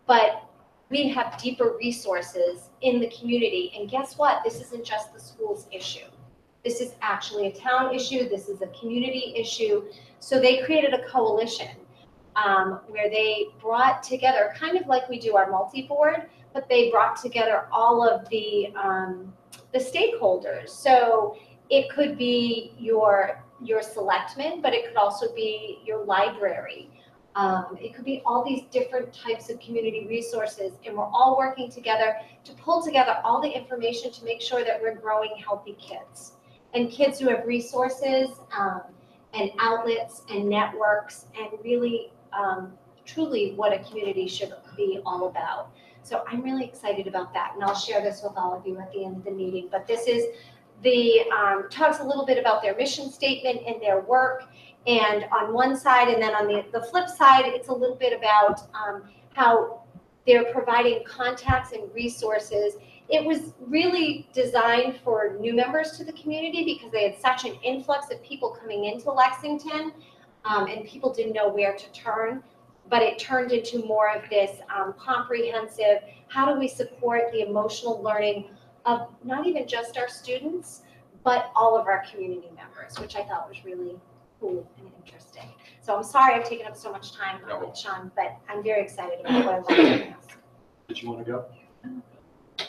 but we have deeper resources in the community. And guess what? This isn't just the school's issue. This is actually a town issue. This is a community issue. So they created a coalition where they brought together, kind of like we do our multi-board, but they brought together all of the stakeholders. So it could be your selectmen, but it could also be your library. It could be all these different types of community resources, and we're all working together to pull together all the information to make sure that we're growing healthy kids, and kids who have resources and outlets and networks, and really truly what a community should be all about. So I'm really excited about that, and I'll share this with all of you at the end of the meeting. But this is talks a little bit about their mission statement and their work, and on one side, and then on the flip side, it's a little bit about how they're providing contacts and resources. It was really designed for new members to the community because they had such an influx of people coming into Lexington, and people didn't know where to turn. But it turned into more of this comprehensive, how do we support the emotional learning of not even just our students, but all of our community members, which I thought was really cool and interesting. So I'm sorry I've taken up so much time on it, Sean, but I'm very excited about what I want to ask. Did you want to go?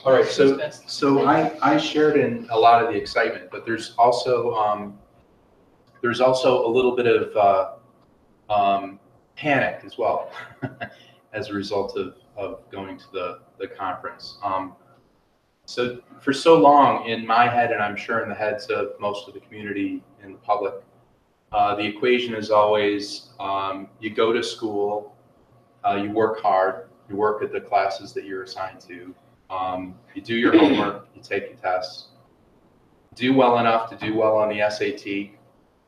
All right, so I shared in a lot of the excitement, but there's also a little bit of panic as well as a result of going to the conference. So for so long in my head, and I'm sure in the heads of most of the community and the public, the equation is always you go to school, you work hard, you work at the classes that you're assigned to, you do your homework, you take your tests, do well enough to do well on the SAT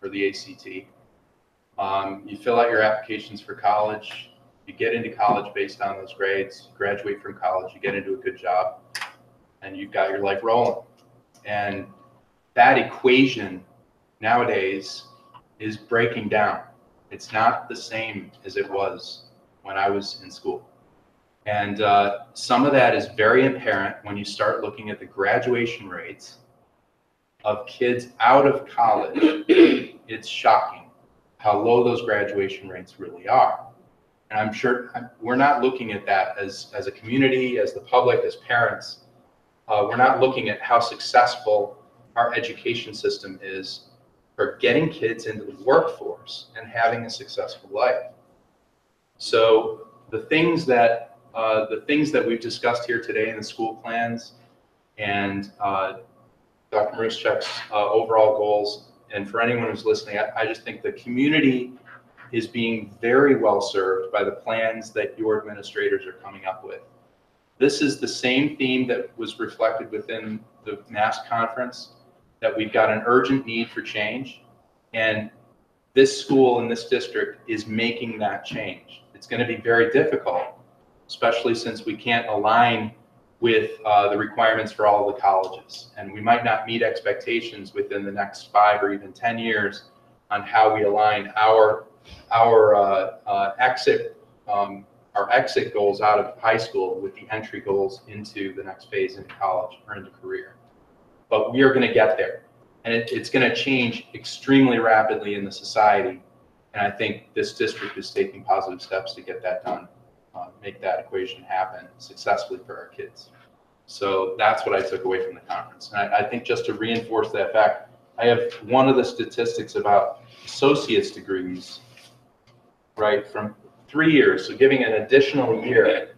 or the ACT, you fill out your applications for college, you get into college based on those grades, you graduate from college, you get into a good job, and you've got your life rolling. And that equation nowadays is breaking down. It's not the same as it was when I was in school. And some of that is very apparent when you start looking at the graduation rates of kids out of college. It's shocking how low those graduation rates really are. And I'm sure we're not looking at that as a community, as the public, as parents. We're not looking at how successful our education system is for getting kids into the workforce and having a successful life. So the things that we've discussed here today in the school plans and Dr. Maruschek's overall goals, and for anyone who's listening, I just think the community is being very well served by the plans that your administrators are coming up with. This is the same theme that was reflected within the MAST conference, that we've got an urgent need for change, and this school in this district is making that change. It's going to be very difficult, especially since we can't align with the requirements for all of the colleges. And we might not meet expectations within the next 5 or even 10 years on how we align our exit goals out of high school with the entry goals into the next phase into college or into career. But we are going to get there. And it's going to change extremely rapidly in the society. And I think this district is taking positive steps to get that done, make that equation happen successfully for our kids. So that's what I took away from the conference. And I think just to reinforce that fact, I have one of the statistics about associate's degrees, right, from 3 years. So giving an additional year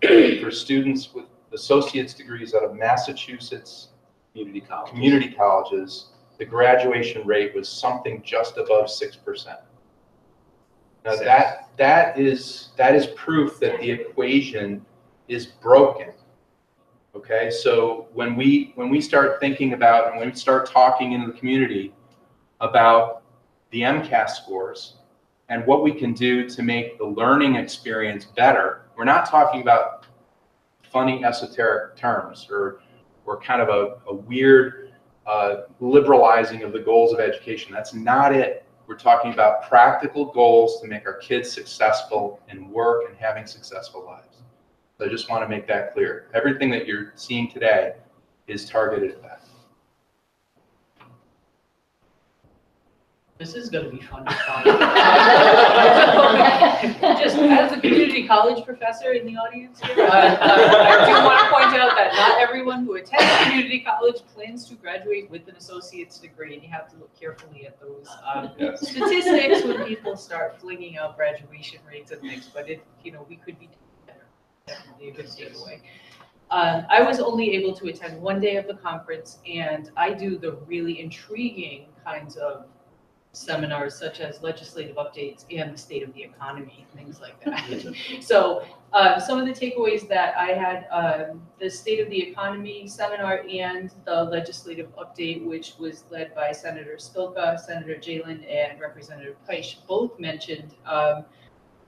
for students with associate's degrees out of Massachusetts community colleges, the graduation rate was something just above 6%. Now that is proof that the equation is broken. Okay, so when we start thinking about and when we start talking in the community about the MCAT scores and what we can do to make the learning experience better, we're not talking about funny esoteric terms or kind of a weird liberalizing of the goals of education. That's not it. We're talking about practical goals to make our kids successful in work and having successful lives. So I just want to make that clear. Everything that you're seeing today is targeted at that. This is going to be fun to talk. Just as a community college professor in the audience here, I do want to point out that not everyone who attends community college plans to graduate with an associate's degree, and you have to look carefully at those statistics when people start flinging out graduation rates and things. But we could be better. Definitely a good takeaway. I was only able to attend one day of the conference, and I do the really intriguing kinds of seminars such as legislative updates and the state of the economy, things like that. So some of the takeaways that I had, the state of the economy seminar and the legislative update, which was led by Senator Spilka, Senator Jalen, and Representative Peisch, both mentioned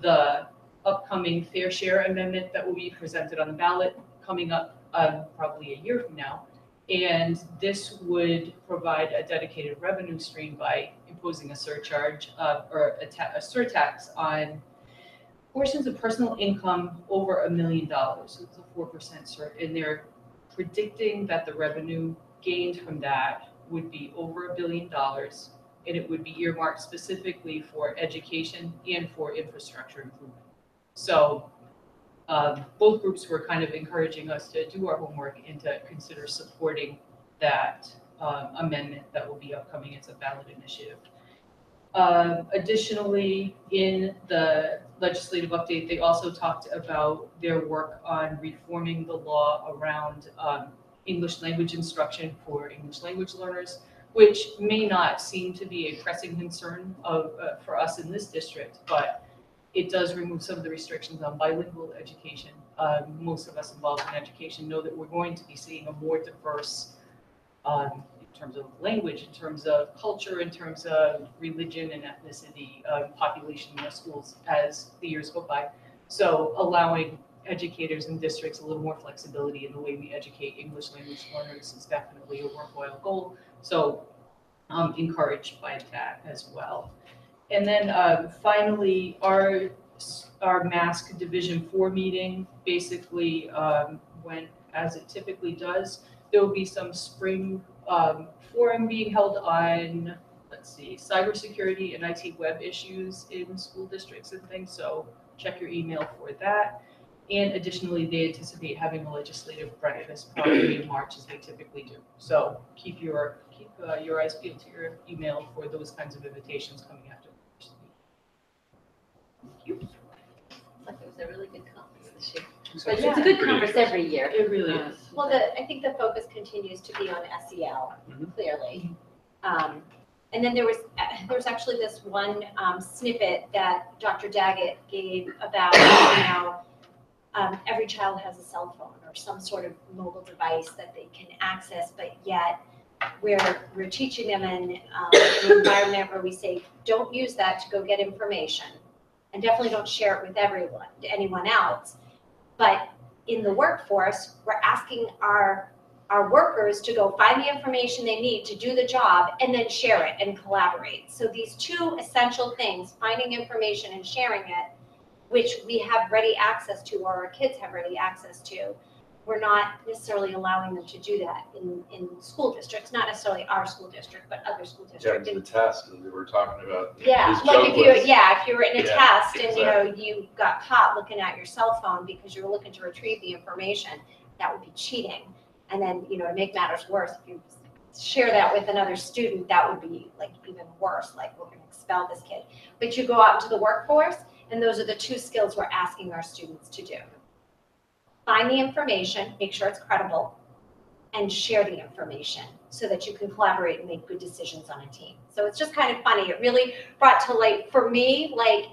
the upcoming Fair Share Amendment that will be presented on the ballot coming up probably a year from now. And this would provide a dedicated revenue stream by imposing a surcharge or a surtax on portions of personal income over $1 million. So it's a 4% cert, and they're predicting that the revenue gained from that would be over $1 billion, and it would be earmarked specifically for education and for infrastructure improvement. So both groups were kind of encouraging us to do our homework and to consider supporting that amendment that will be upcoming. It's a ballot initiative. Additionally, in the legislative update, they also talked about their work on reforming the law around English language instruction for English language learners, which may not seem to be a pressing concern for us in this district, but it does remove some of the restrictions on bilingual education. Most of us involved in education know that we're going to be seeing a more diverse, in terms of language, in terms of culture, in terms of religion and ethnicity, population in our schools as the years go by. So allowing educators and districts a little more flexibility in the way we educate English language learners is definitely a worthwhile goal. So I'm encouraged by that as well. And then finally, our MASC Division 4 meeting basically went as it typically does. There will be some spring forum being held on, let's see, cybersecurity and IT web issues in school districts and things. So check your email for that. And additionally, they anticipate having a legislative breakfast probably in March as they typically do. So keep your eyes peeled to your email for those kinds of invitations coming after. Thank you. Like it was a really good conference this year. But It's a good conference every year. It really is. Well, I think the focus continues to be on SEL, clearly. And then there was actually this one snippet that Dr. Daggett gave about how every child has a cell phone or some sort of mobile device that they can access, but yet we're teaching them in an environment where we say, don't use that to go get information, and definitely don't share it with anyone else. But in the workforce, we're asking our workers to go find the information they need to do the job and then share it and collaborate. So these two essential things, finding information and sharing it, which we have ready access to or our kids have ready access to, we're not necessarily allowing them to do that in school districts, not necessarily our school district, but other school districts. Yeah, the test, and we were talking about. Yeah, his like joke if you were in a Yeah, test and exactly. you got caught looking at your cell phone because you were looking to retrieve the information, that would be cheating. And then, to make matters worse, if you share that with another student, that would be like even worse, like we're gonna expel this kid. But you go out into the workforce, and those are the two skills we're asking our students to do. Find the information, make sure it's credible, and share the information so that you can collaborate and make good decisions on a team. So it's just kind of funny. It really brought to light for me, like,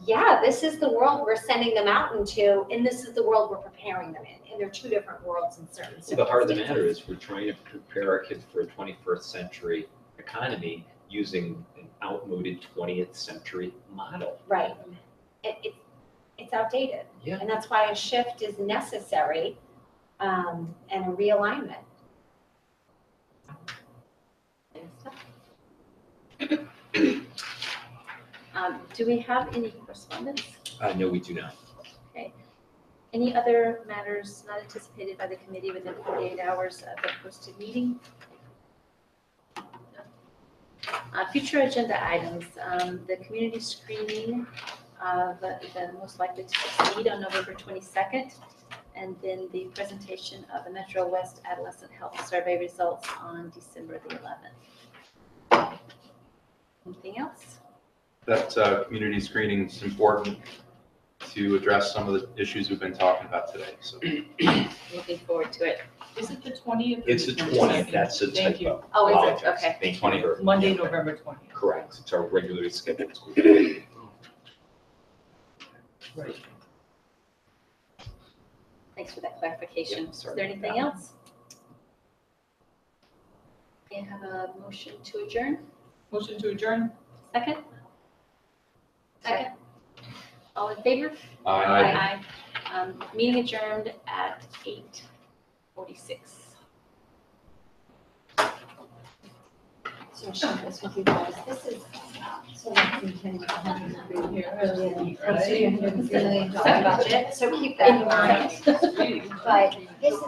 yeah, this is the world we're sending them out into, and this is the world we're preparing them in. And they're two different worlds in certain Well, the heart of the circumstances. matter is we're trying to prepare our kids for a 21st century economy using an outmoded 20th century model. Right. It's outdated. Yeah. And that's why a shift is necessary and a realignment. Do we have any correspondence? No, we do not. Any other matters not anticipated by the committee within 48 hours of the posted meeting? Future agenda items, the community screening of the most likely to succeed on November 22nd, and then the presentation of the Metro West Adolescent Health Survey results on December the 11th. Anything else? That community screening is important to address some of the issues we've been talking about today, so. Looking forward to it. Is it the 20th? It's the 20th, that's a Thank you. typo. Oh, is it? Apologize. Okay. Thank you. for- Monday, November 20th. Correct, it's our regularly scheduled school day. Right. Thanks for that clarification. Yeah, Is sorry there about anything that. else? Can I have a motion to adjourn? Motion to adjourn? Second? Second. All in favor? Aye. Aye. Meeting adjourned at 8:46. So Michelle, this with you guys, this is, so that's intended to have $100 million budget, so keep that in mind. But this is